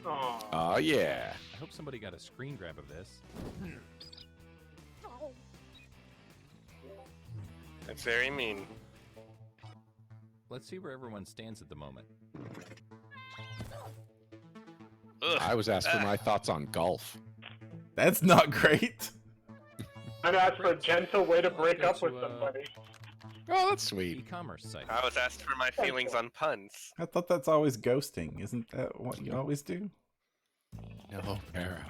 Oh, yeah. I hope somebody got a screen grab of this. That's very mean. Let's see where everyone stands at the moment. Ugh. I was asked for my thoughts on golf. That's not great. I'd ask for a gentle way to break Go up with to, somebody. Oh, that's sweet. E-commerce site. I was asked for my feelings on puns. I thought that's always ghosting. Isn't that what you always do? No, Param.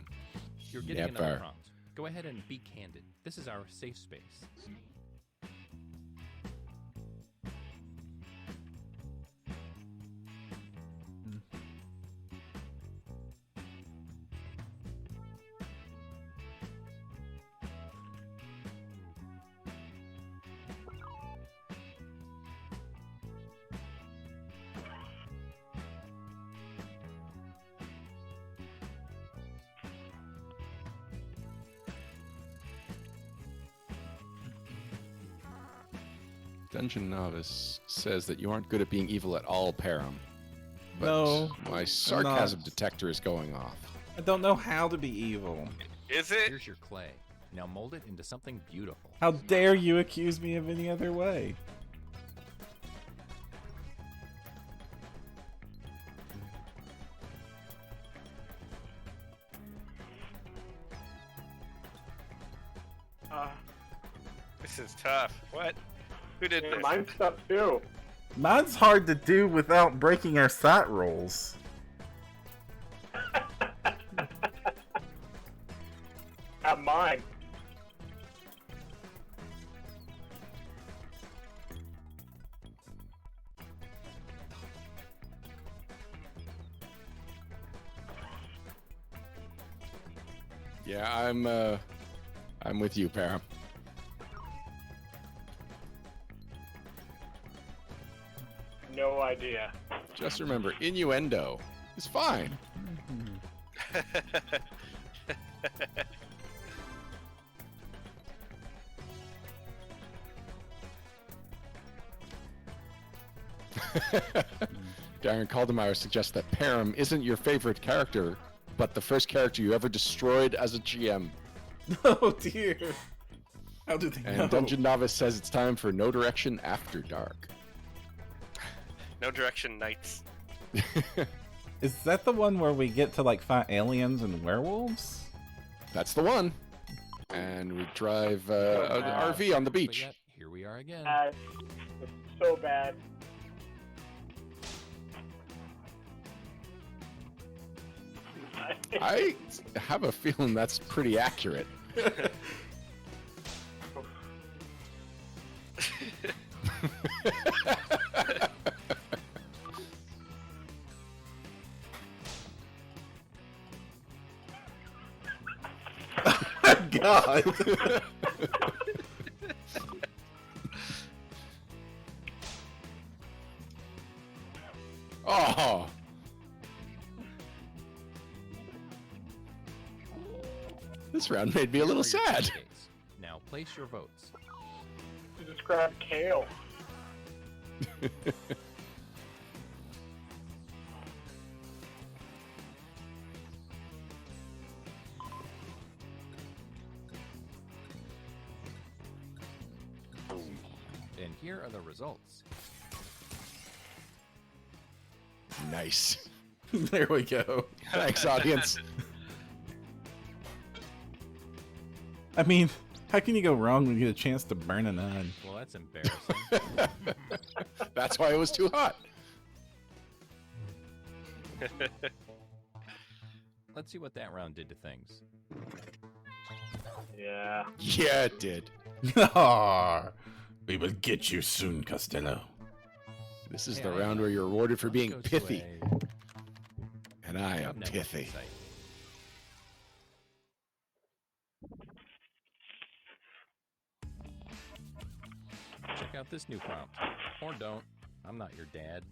You're getting Yeah, another fair. prompt. Go ahead and be candid. This is our safe space. Dungeon Novice says that you aren't good at being evil at all, Param. But No, my sarcasm not. detector is going off. I don't know how to be evil. Is it? Here's your clay. Now mold it into something beautiful. How dare you accuse me of any other way? This is tough. What? Who did Yeah, this? mine's stuff too. Mine's hard to do without breaking our site rules. Have mine. Yeah, I'm with you, Param. No idea. Just remember, innuendo is fine. Darren Caldemeyer suggests that Param isn't your favorite character, but the first character you ever destroyed as a GM. Oh dear. How did they know? And Dungeon Novice says it's time for No Direction After Dark. No Direction Knights. Is that the one where we get to like fight aliens and werewolves? That's the one. And we drive an RV on the But beach. yet, here we are again. It's so bad. I have a feeling that's pretty accurate. God. This round made me a little Here are your sad. candidates. Now place your votes. You just grabbed kale. And here are the results. Nice. There we go. Thanks, audience. I mean, how can you go wrong when you get a chance to burn an onion? Well, that's embarrassing. That's why it was too hot. Let's see what that round did to things. Yeah. Yeah, it did. We will get you soon, Costello. This is Hey, the I- round where you're rewarded for Let's being go to pithy. a And I am networking pithy. site. Check out this new prompt. Or don't. I'm not your dad.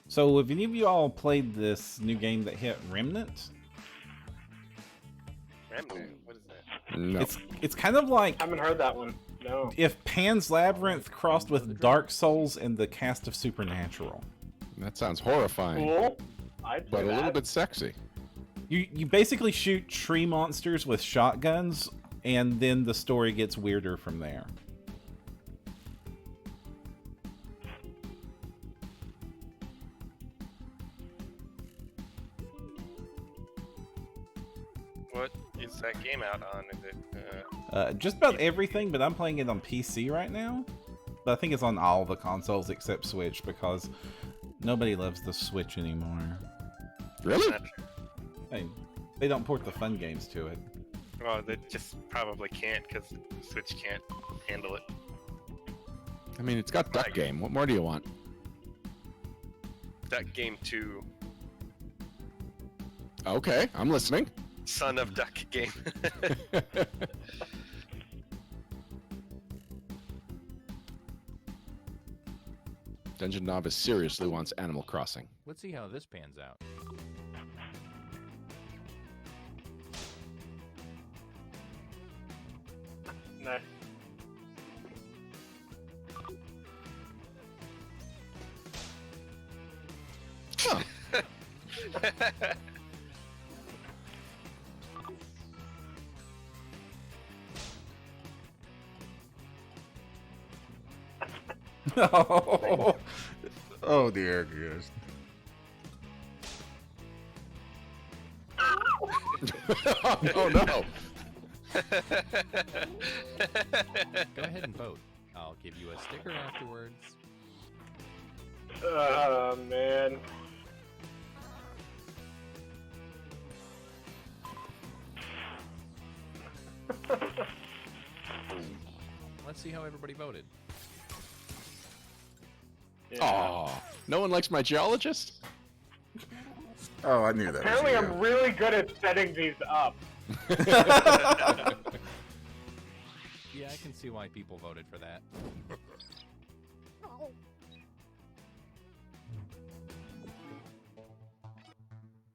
So, have any of you all played this new game that hit Remnant? Remnant? What is that? No. It's kind of like Haven't heard that one. No. if Pan's Labyrinth crossed with Dark Souls and the cast of Supernatural. That sounds horrifying, Cool. I'd say but a little that. bit sexy. You basically shoot tree monsters with shotguns, and then the story gets weirder from there. What is that game out on? Is it? Just about everything, but I'm playing it on PC right now. But I think it's on all the consoles except Switch because nobody loves the Switch anymore. Really? Not true. Hey, they don't port the fun games to it. Oh, they just probably can't because Switch can't handle it. I mean, it's got Duck Game. What more do you want? Duck Game 2, Okay, I'm listening. Son of Duck Game. Dungeon Novice seriously wants Animal Crossing. Let's see how this pans out. Nice. Oh dear, gosh. Oh no! Go ahead and vote. I'll give you a sticker afterwards. Oh, man. Let's see how everybody voted. Oh, no one likes my geologist? Oh, I knew that. Apparently, I'm really good at setting these up. Yeah, I can see why people voted for that.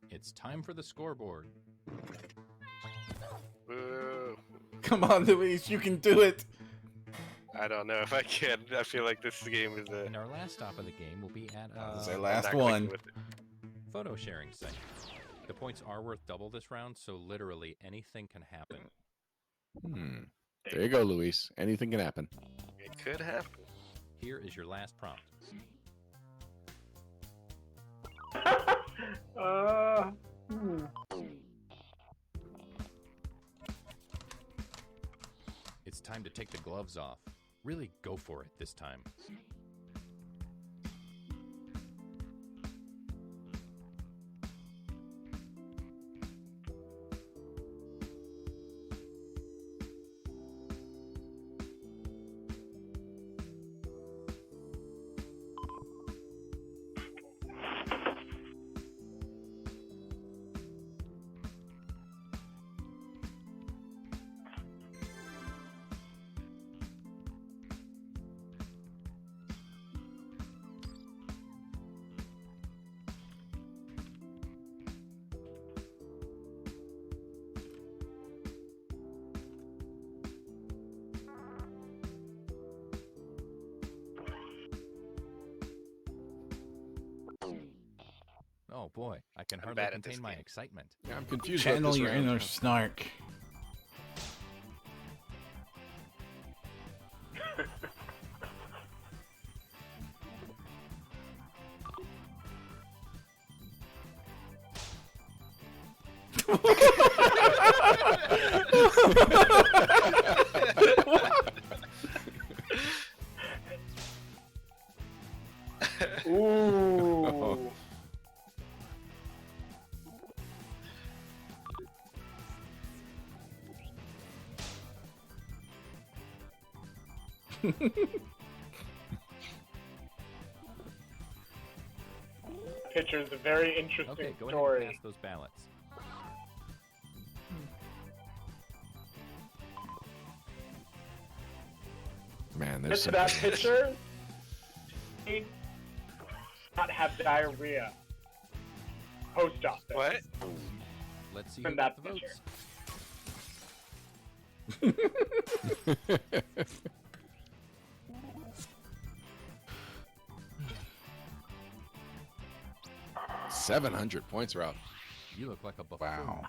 It's time for the scoreboard. Woo. Come on, Luis, you can do it. I don't know if I can. I feel like this game is a. And our last stop of the game will be at This is a our I'm last not clicking one. with it. photo sharing site. The points are worth double this round, so literally anything can happen. There you go, Luis. Anything can happen. It could happen. Here is your last prompt. It's time to take the gloves off. Really go for it this time. Oh boy, I can hardly bad at this contain my game. excitement. Yeah, I'm confused. Channel about this your round. inner snark. Ooh. Picture's a very interesting Okay, go ahead and story. cast those ballots. Man, there's It's some that picture. Not have diarrhea. Post office. What? Let's see From who got that the picture. votes. 700 points, Rob. You look like a buffoon. Wow.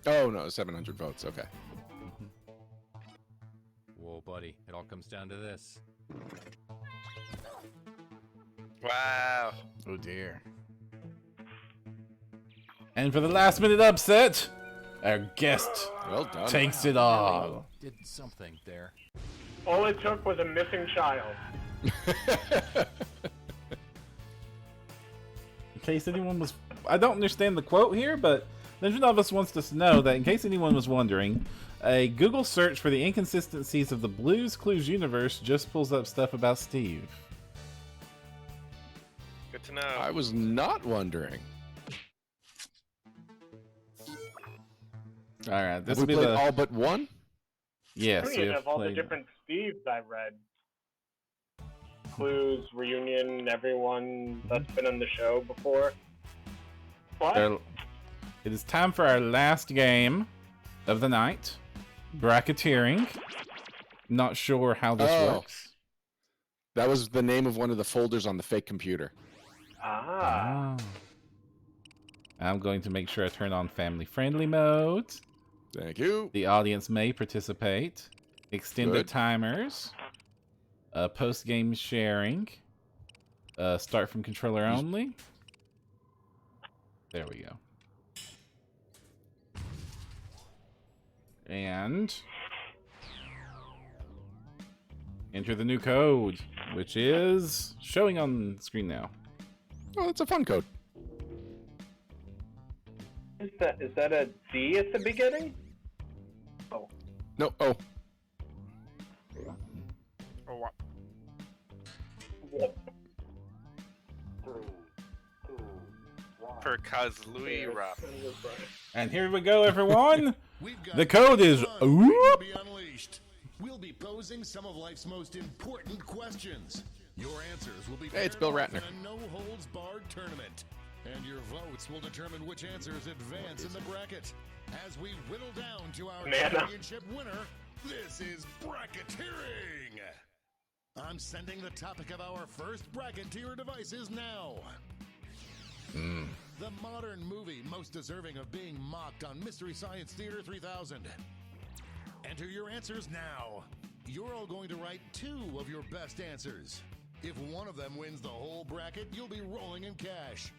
Oh no, 700 votes. Okay. Whoa, buddy, it all comes down to this. Wow. Oh dear. And for the last minute upset, our guest Well done. takes it all. Did something there. All it took was a missing child. In case anyone was, I don't understand the quote here, but Ninja Novice wants us to know that in case anyone was wondering, a Google search for the inconsistencies of the Blues Clues universe just pulls up stuff about Steve. Good to know. I was not wondering. All right, this Have will we be played the all but one? yes. Brilliant We have of all the played- different Steves I've read. Clues, Reunion, everyone that's been on the show before. What? It is time for our last game of the night. Bracketeering. Not sure how this Oh. works. That was the name of one of the folders on the fake computer. Ah. I'm going to make sure I turn on family friendly mode. Thank you. The audience may participate. Extended Good. timers. Post game sharing. Start from controller only. There we go. And enter the new code, which is showing on screen now. Oh, that's a fun code. Is that a D at the beginning? Oh. No, oh. Oh, wow. For Kazlui Rob. And here we go, everyone. The code is Whoop. Be unleashed. We'll be posing some of life's most important questions. Your answers will be Hey, it's paired Bill off Ratner. in a no-holds-barred tournament. And your votes will determine which answers advance in the bracket. As we whittle down to our championship winner, this is bracketeering. I'm sending the topic of our first bracket to your devices now. The modern movie most deserving of being mocked on Mystery Science Theater 3000. Enter your answers now. You're all going to write 2 of your best answers. If one of them wins the whole bracket, you'll be rolling in cash.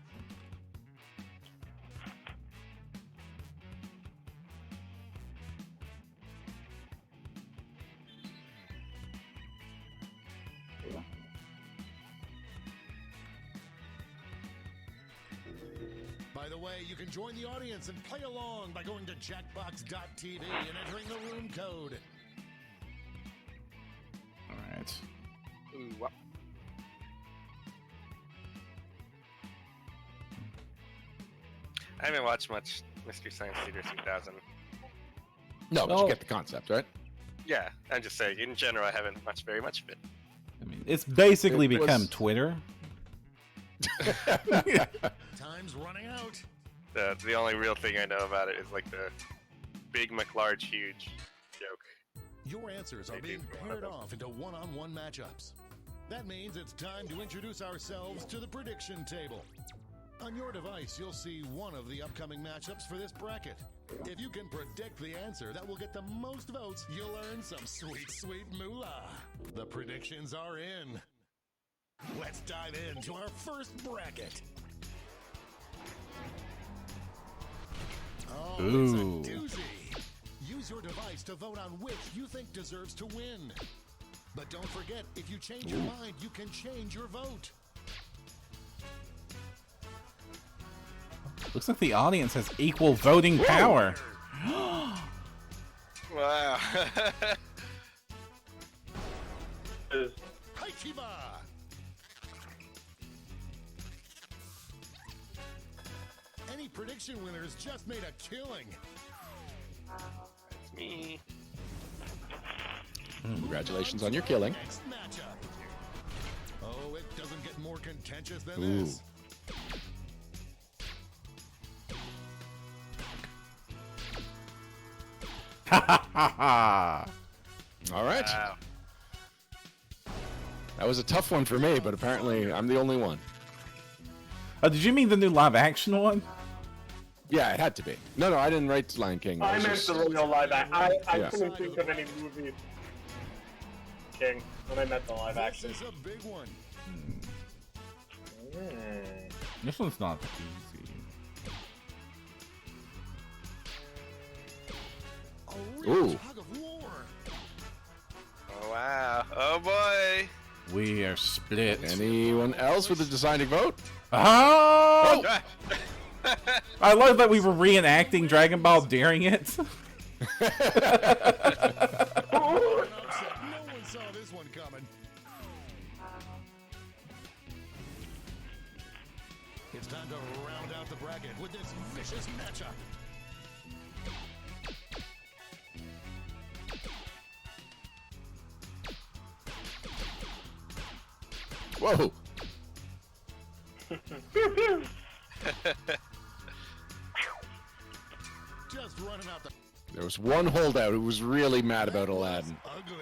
By the way, you can join the audience and play along by going to jackbox.tv and entering the room code. All right. Ooh, wow. I haven't watched much Mystery Science Theater 3000. No, but Oh. you get the concept, right? Yeah, I'm just saying, in general, I haven't watched very much of it. I mean, it's basically It was- become Twitter. Time's running out. The only real thing I know about it is like the big McLarge huge joke. Your answers are being paired off into one-on-one matchups. That means it's time to introduce ourselves to the prediction table. On your device, you'll see one of the upcoming matchups for this bracket. If you can predict the answer that will get the most votes, you'll earn some sweet, sweet moolah. The predictions are in. Let's dive into our first bracket. Oh, Ooh. it's a doozy. Use your device to vote on which you think deserves to win. But don't forget, if you change your mind, you can change your vote. Looks like the audience has equal voting power. Wow. Haichiba! Any prediction winners just made a killing. It's me. Congratulations on your killing. Next matchup. Oh, it doesn't get more contentious than Ooh. this. All right. Wow. That was a tough one for me, but apparently I'm the only one. Oh, did you mean the new live action one? Yeah, it had to be. No, I didn't write Lion King. I meant the real live action. I Yeah. couldn't think of any movies. King, when I meant the live action. This is a big one. This one's not easy. A real Ooh. tug of war. Oh, wow. Oh, boy. We are split. Anyone else with a deciding vote? Oh! Ah. I love that we were reenacting Dragon Ball during it. No one saw this one coming. It's time to round out the bracket with this vicious matchup. Whoa. Just running out the There was one holdout who was really mad about Aladdin. ugly.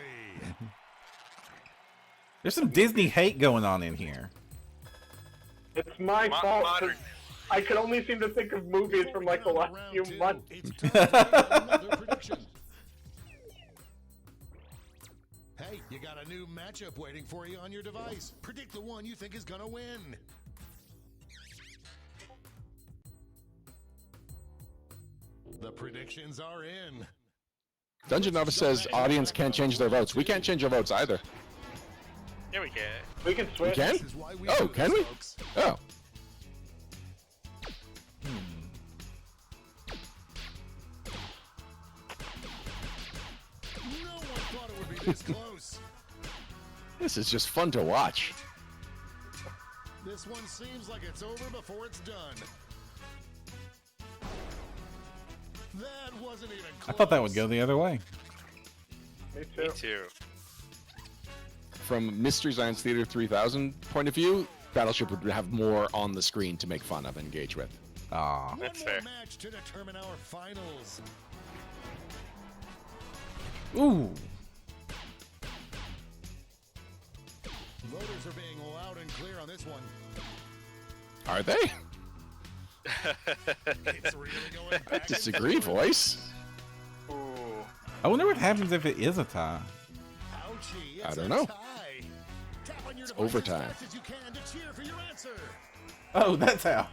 There's some Disney hate going on in here. It's my fault. 'Cause I could only seem to think of movies from like the last few months. It's time to make another prediction. Hey, you got a new matchup waiting for you on your device. Predict the one you think is gonna win. The predictions are in. Dungeon Novice says audience can't change their votes. We can't change our votes either. Here we go. We can We switch. can? This is why we Oh, do can this, we? folks. Oh. No one thought it would be this close. This is just fun to watch. This one seems like it's over before it's done. That wasn't even close. I thought that would go the other way. Me Me too. too. From Mystery Science Theater 3000 point of view, Battleship would have more on the screen to make fun of and engage with. Aw. One That's more fair. match to determine our finals. Ooh. Voters are being loud and clear on this one. Are they? It's really going back and Disagree, forth. voice. Ooh. I wonder what happens if it is a tie. Ouchie, I it's don't a know. tie. Tap on your It's device overtime. as fast as you can to cheer for your answer. Oh, that's how.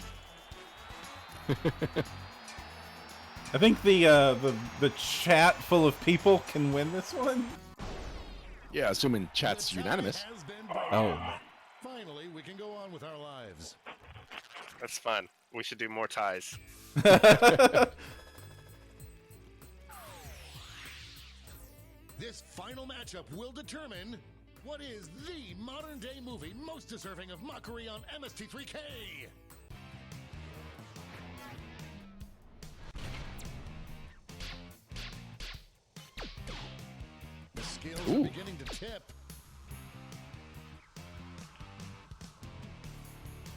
I think the chat full of people can win this one. Yeah, assuming chat's The tie unanimous. has been broken. Oh. Finally, we can go on with our lives. That's fun. We should do more ties. This final matchup will determine what is the modern-day movie most deserving of mockery on MST3K. The scales Ooh. are beginning to tip.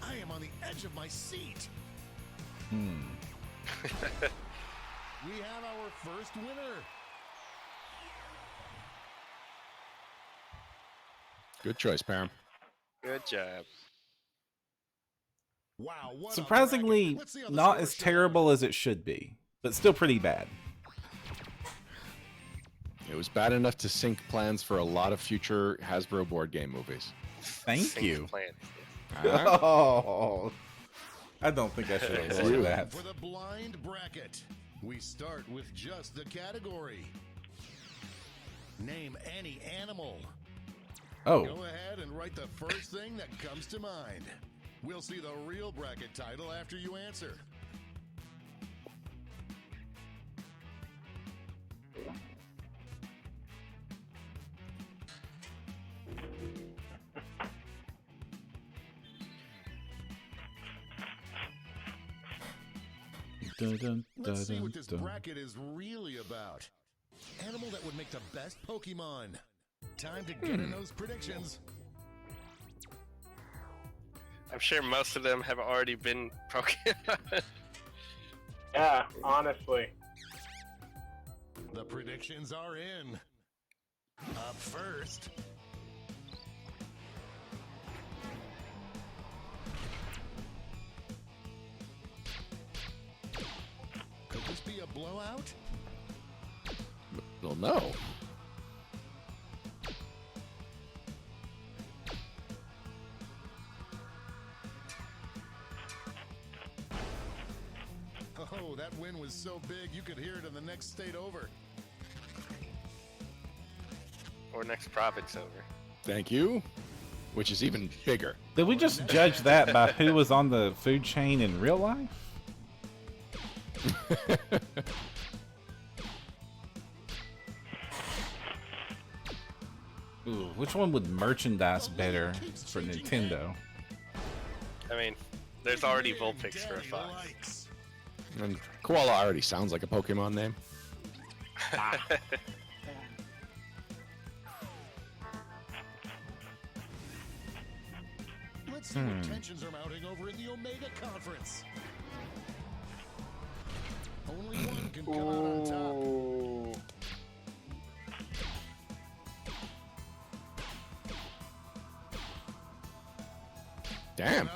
I am on the edge of my seat. We have our first winner. Good choice, Param. Good job. Wow, what Surprisingly, not as terrible as it should be, but still pretty bad. It was bad enough to sync plans for a lot of future Hasbro board game movies. Thank you. Uh-huh. Oh, I don't think I should have said that. For the blind bracket, we start with just the category. Name any animal. Oh. Go ahead and write the first thing that comes to mind. We'll see the real bracket title after you answer. Let's see what this bracket is really about. Animal that would make the best Pokemon. Time to get in those predictions. I'm sure most of them have already been Pokemon. Yeah, honestly. The predictions are in. Up first. Could this be a blowout? Well, no. Oh, that win was so big you could hear it in the next state over. Or next province over. Thank you. Which is even bigger. Did we just judge that by who was on the food chain in real life? Ooh, which one would merchandise better for Nintendo? I mean, there's already Vulpix for a 5. And Koala already sounds like a Pokemon name. Let's see what tensions are mounting over in the Omega Conference. Only one can come out on top. Damn.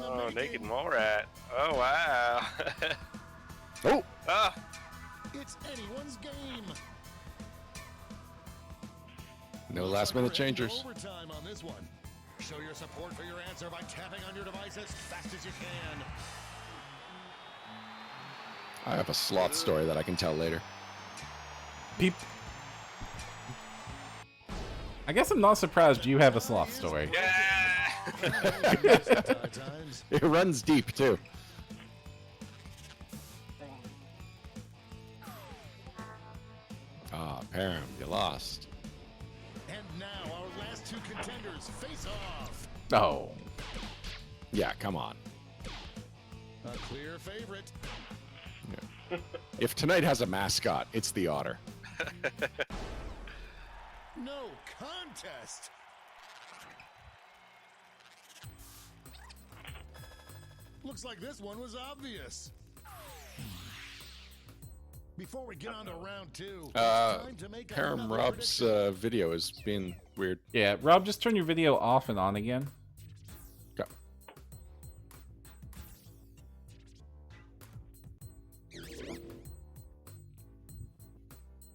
Oh, Naked Morat. Oh, wow. Oh. Oh. It's anyone's game. No last minute changers. Overtime on this one. Show your support for your answer by tapping on your device as fast as you can. I have a sloth story that I can tell later. I guess I'm not surprised you have a sloth story. It runs deep too. Ah, Param, you lost. And now our last two contenders face off. Oh. Yeah, come on. A clear favorite. Yeah. If tonight has a mascot, it's the otter. No contest. Looks like this one was obvious. Before we get on to round 2, time to make Param Rob's video is being weird. Yeah, Rob, just turn your video off and on again. Go.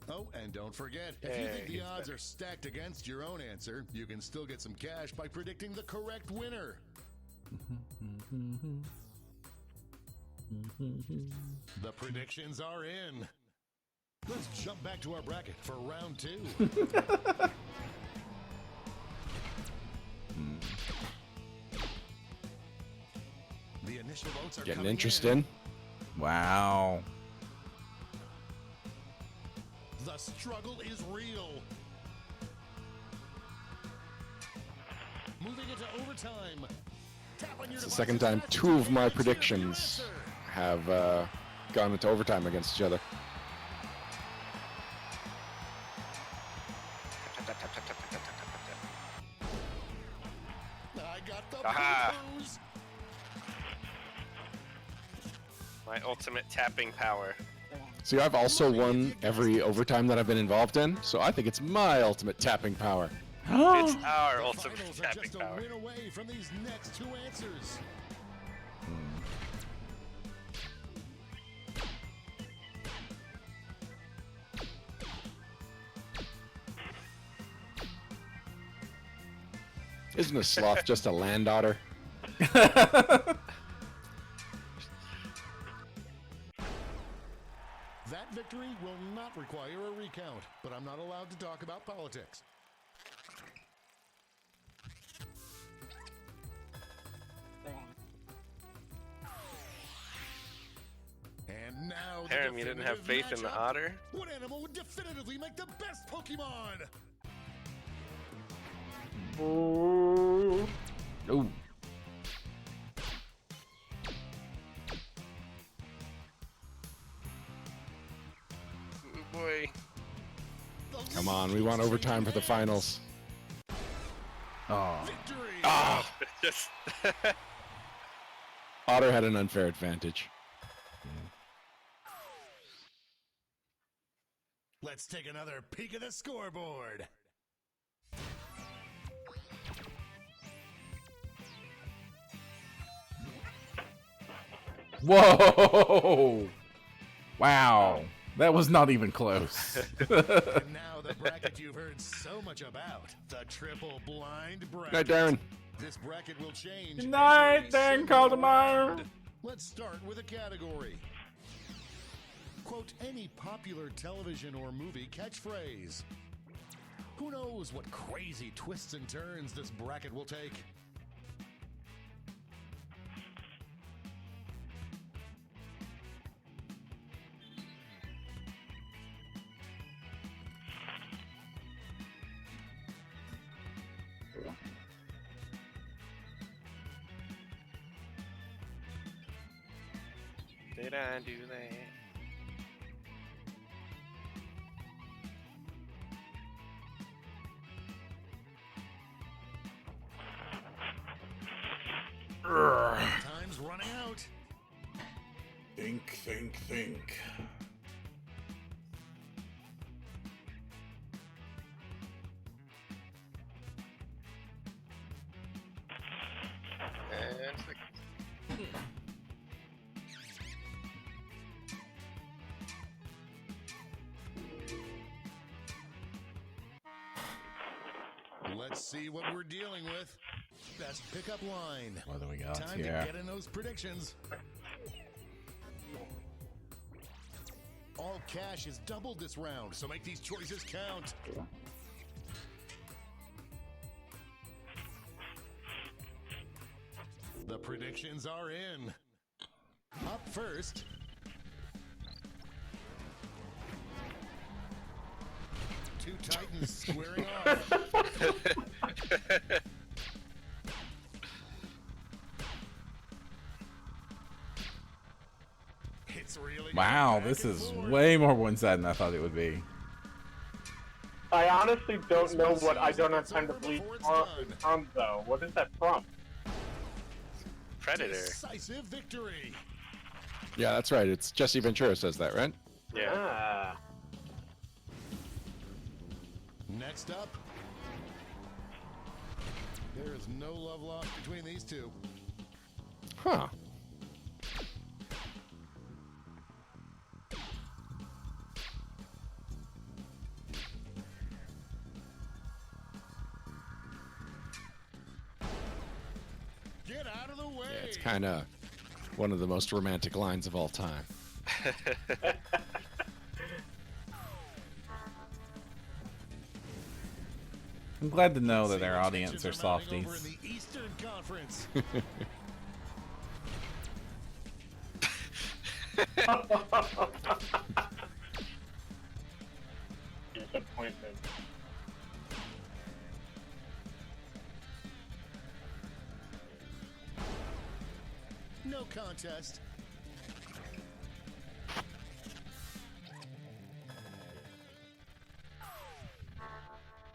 Oh, and don't forget, if you think the odds are stacked against your own answer, you can still get some cash by predicting the correct winner. The predictions are in. Let's jump back to our bracket for round 2. The initial votes are Getting coming interesting. Wow. The struggle is real. Moving into overtime. It's the second time 2 of my predictions have gone into overtime against each other. I got the Aha. boo-boos. My ultimate tapping power. See, I've also won every overtime that I've been involved in, so I think it's my ultimate tapping power. It's our The ultimate finals are tapping just a power. win away from these next 2 answers. Isn't a sloth just a land otter? That victory will not require a recount, but I'm not allowed to talk about politics. And now, the Harem, you didn't have definitive faith in the matchup. otter? What animal would definitively make the best Pokemon? Ooh. Ooh. Ooh, boy. Come on, we want overtime for the finals. Oh. Victory! Ah, Just Otter had an unfair advantage. Let's take another peek at the scoreboard. Whoa! Wow. That was not even close. And now the bracket you've heard so much about, the triple blind bracket. Night, Darren. This bracket will change. Good night, every Dan single Caldemeyer. round. Let's start with a category. Quote any popular television or movie catchphrase. Who knows what crazy twists and turns this bracket will take? did I do that? Time's running out. Think. And six. Let's see what we're dealing with. Best pickup line. What do we got Time here? to get in those predictions. All cash is doubled this round, so make these choices count. The predictions are in. Up first. Two Titans squaring off. It's really Wow, going this back and is forth. way more one-sided than I thought it would be. I honestly don't know what I don't have time to bleed from, though. What is that from? Predator. Decisive victory. Yeah, that's right. It's Jesse Ventura says that, right? Yeah. Ah. Next up. There is no love lost between these two. Huh. Get out of the way. Yeah, it's kind of one of the most romantic lines of all time. I'm glad to know that See our what audience are tensions mounting over softies. in the Eastern Conference. Disappointment. No contest.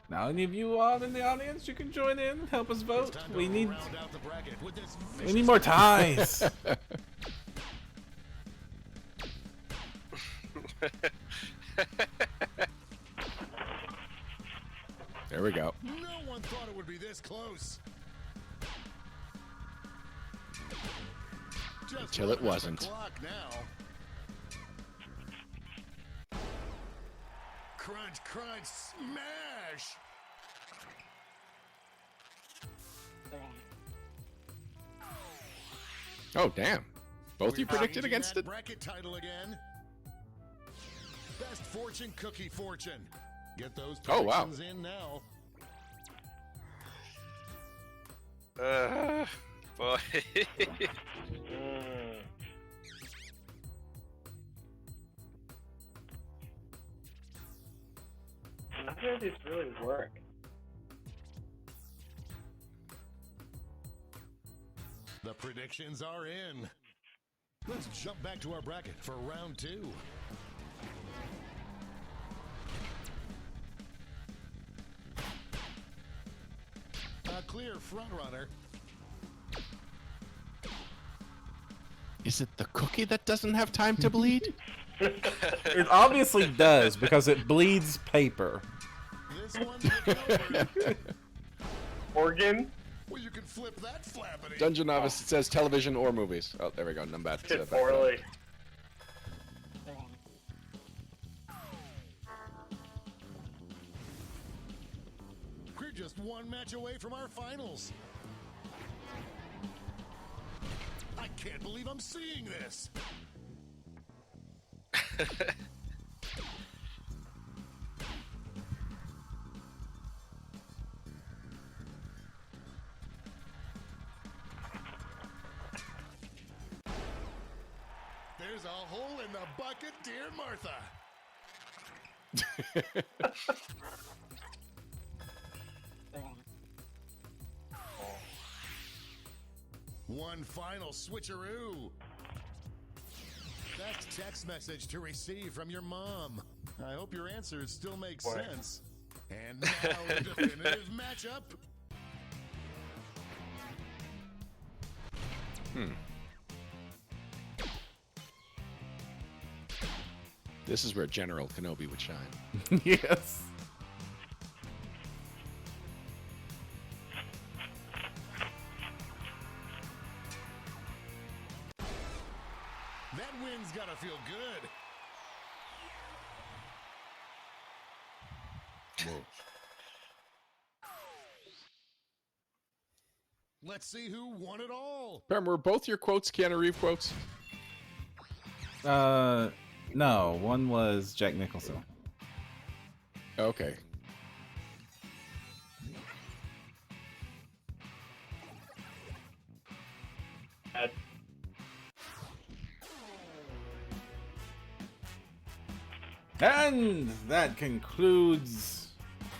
Now, any of you all in the audience, you can join in, help us vote. It's time to We need round out the bracket with this we need more ties. There we go. No one thought it would be this close. Just Till it wasn't. Clock now. Crunch, crunch, smash! Oh, damn. Both you predicted against that it? Bracket title again. Best fortune cookie fortune. Get those Oh, wow. predictions in now. Boy. None of these really work. The predictions are in. Let's jump back to our bracket for round 2. A clear frontrunner. Is it the cookie that doesn't have time to bleed? It obviously does because it bleeds paper. This one's looking over. Organ. Well, you can flip that flappity. Dungeon Novice, it says television or movies. Oh, there we go. I'm back. Did poorly. We're just one match away from our finals. I can't believe I'm seeing this. There's a hole in the bucket, dear Martha. One final switcheroo. That's text message to receive from your mom. I hope your answers still make sense. And now the definitive matchup. This is where General Kenobi would shine. Yes. That win's gotta feel good. Whoa. Let's see who won it all. Pam, were both your quotes Keanu Reeves quotes? No, one was Jack Nicholson. Okay. And that concludes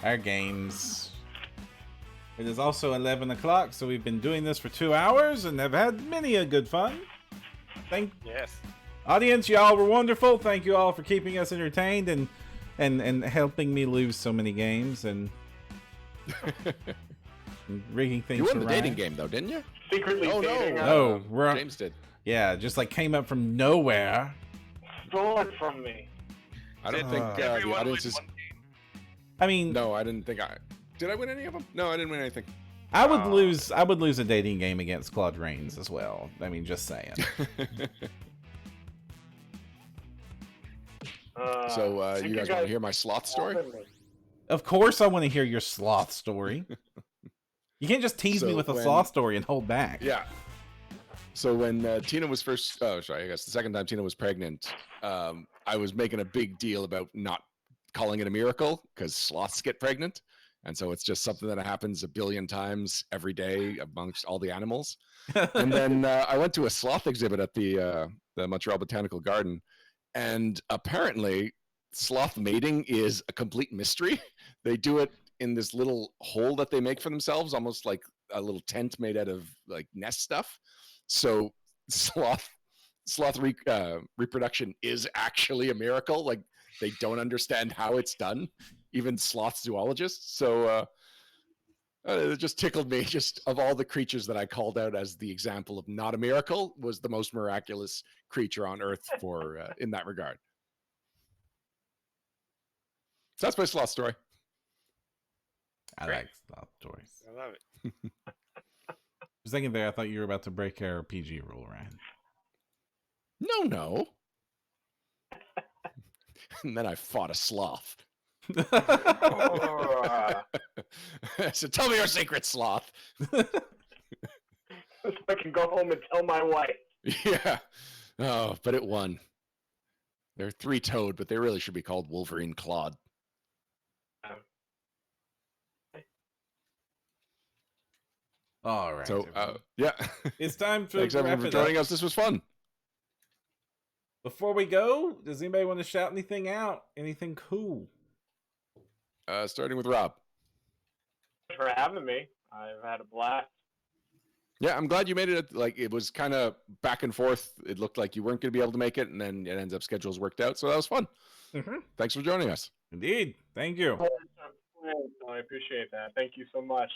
our games. It is also 11 o'clock, so we've been doing this for 2 hours and have had many a good fun. Yes. Audience, y'all were wonderful. Thank you all for keeping us entertained and helping me lose so many games and rigging things. You won to the Ryan. dating game, though, didn't you? Secretly dating. No, James did. Yeah, just like came up from nowhere. Stole it from me. I don't think the audience is. I mean, no, I didn't think I. Did I win any of them? No, I didn't win anything. I would lose. I would lose a dating game against Claude Rains as well. I mean, just saying. So you guys want to hear my sloth story? Of course, I want to hear your sloth story. You can't just tease me with a sloth story and hold back. Yeah. So when Tina was first, I guess the second time Tina was pregnant, I was making a big deal about not calling it a miracle because sloths get pregnant. And so it's just something that happens a billion times every day amongst all the animals. And then I went to a sloth exhibit at the Montreal Botanical Garden. And apparently sloth mating is a complete mystery. They do it in this little hole that they make for themselves, almost like a little tent made out of like nest stuff. So sloth reproduction is actually a miracle. Like they don't understand how it's done, even sloth zoologists. So it just tickled me. Just of all the creatures that I called out as the example of not a miracle, was the most miraculous creature on Earth for in that regard. So that's my sloth story. I like sloth toys. I love it. For a second there, I thought you were about to break our PG rule, Ryan. No. And then I fought a sloth. So tell me your secret, sloth. So I can go home and tell my wife. Yeah. Oh, but it won. They're three-toed, but they really should be called Wolverine clawed. All right. So, yeah. It's time to Thanks wrap everyone for it joining up. us. This was fun. Before we go, does anybody want to shout anything out? Anything cool? Starting with Rob. Thanks for having me. I've had a blast. Yeah, I'm glad you made it. Like, it was kind of back and forth. It looked like you weren't going to be able to make it, and then it ends up schedules worked out. So that was fun. Mm-hmm. Thanks for joining us. Indeed. Thank you. I appreciate that. Thank you so much.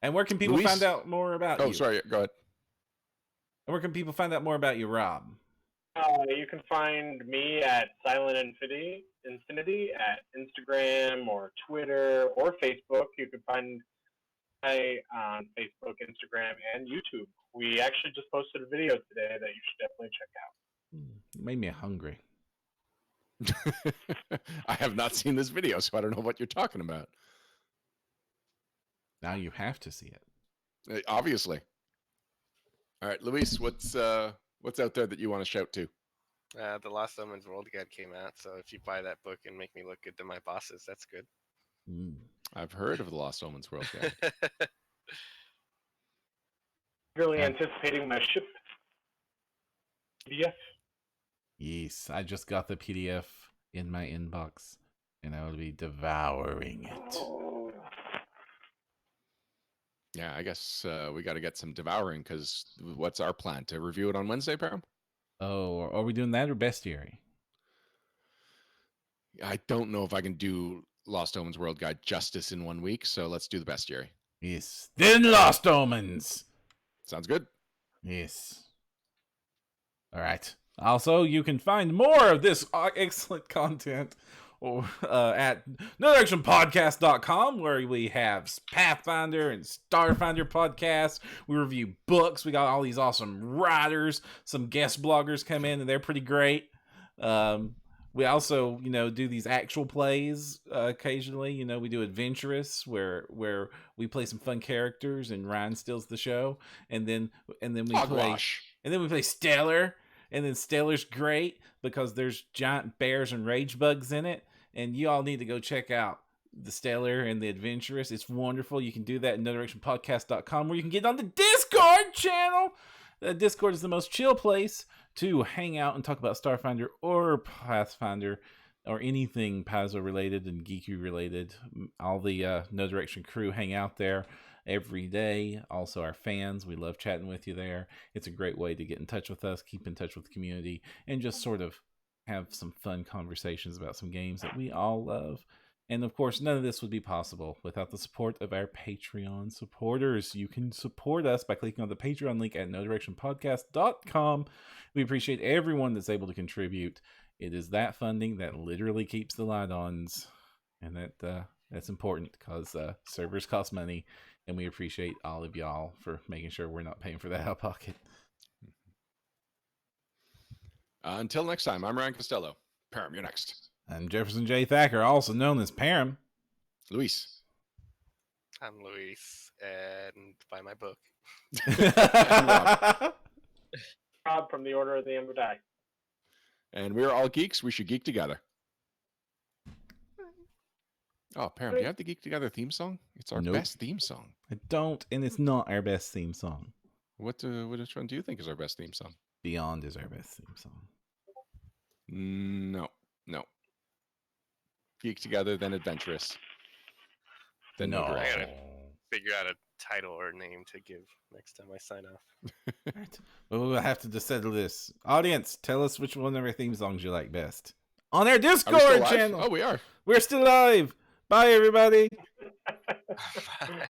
And where can people Luis? find out more about you? Oh, sorry. Go ahead. And where can people find out more about you, Rob? You can find me at Silent Infinity at Instagram or Twitter or Facebook. You can find me on Facebook, Instagram, and YouTube. We actually just posted a video today that you should definitely check out. You made me hungry. I have not seen this video, so I don't know what you're talking about. Now you have to see it. Obviously. All right, Luis, what's out there that you want to shout to? The Lost Omens World Guide came out, so if you buy that book and make me look good to my bosses, that's good. I've heard of the Lost Omens World Guide. Really anticipating my ship. PDF. Yes, I just got the PDF in my inbox, and I will be devouring it. Yeah, I guess we got to get some devouring, because what's our plan? To review it on Wednesday, Param? Oh, are we doing that or bestiary? I don't know if I can do Lost Omens World Guide justice in 1 week, so let's do the bestiary. Yes. Then Lost Omens! Sounds good. Yes. All right. Also, you can find more of this excellent content at NoDirectionPodcast.com, where we have Pathfinder and Starfinder podcasts. We review books. We got all these awesome writers. Some guest bloggers come in, and they're pretty great. We also, do these actual plays occasionally. We do Adventurous, where we play some fun characters, and Ryan steals the show. And then we play Stellar. And then Stellar's great because there's giant bears and rage bugs in it. And you all need to go check out the Stellar and the Adventurous. It's wonderful. You can do that at NoDirectionPodcast.com, where you can get on the Discord channel. Discord is the most chill place to hang out and talk about Starfinder or Pathfinder or anything Paizo related and Geeky related. All the No Direction crew hang out there every day. Also our fans, we love chatting with you there. It's a great way to get in touch with us, keep in touch with the community, and just sort of have some fun conversations about some games that we all love. And of course, none of this would be possible without the support of our Patreon supporters. You can support us by clicking on the Patreon link at NoDirectionPodcast.com. We appreciate everyone that's able to contribute. It is that funding that literally keeps the light on, and that's important because servers cost money. And we appreciate all of y'all for making sure we're not paying for that out of pocket. Until next time, I'm Ryan Costello. Param, you're next. I'm Jefferson J. Thacker, also known as Param. Luis. I'm Luis, and buy my book. Rob from the Order of the Ember Die. And we're all geeks. We should geek together. Oh, Param, do you have the Geek Together theme song? It's our best theme song. I don't, and it's not our best theme song. Which one do you think is our best theme song? Beyond is our best theme song. No. Geek Together, then Adventurous. Then No. I gotta figure out a title or name to give next time I sign off. Well, we'll have to just settle this. Audience, tell us which one of our theme songs you like best. On our Discord channel. Oh, we are. We're still live. Bye, everybody. Bye.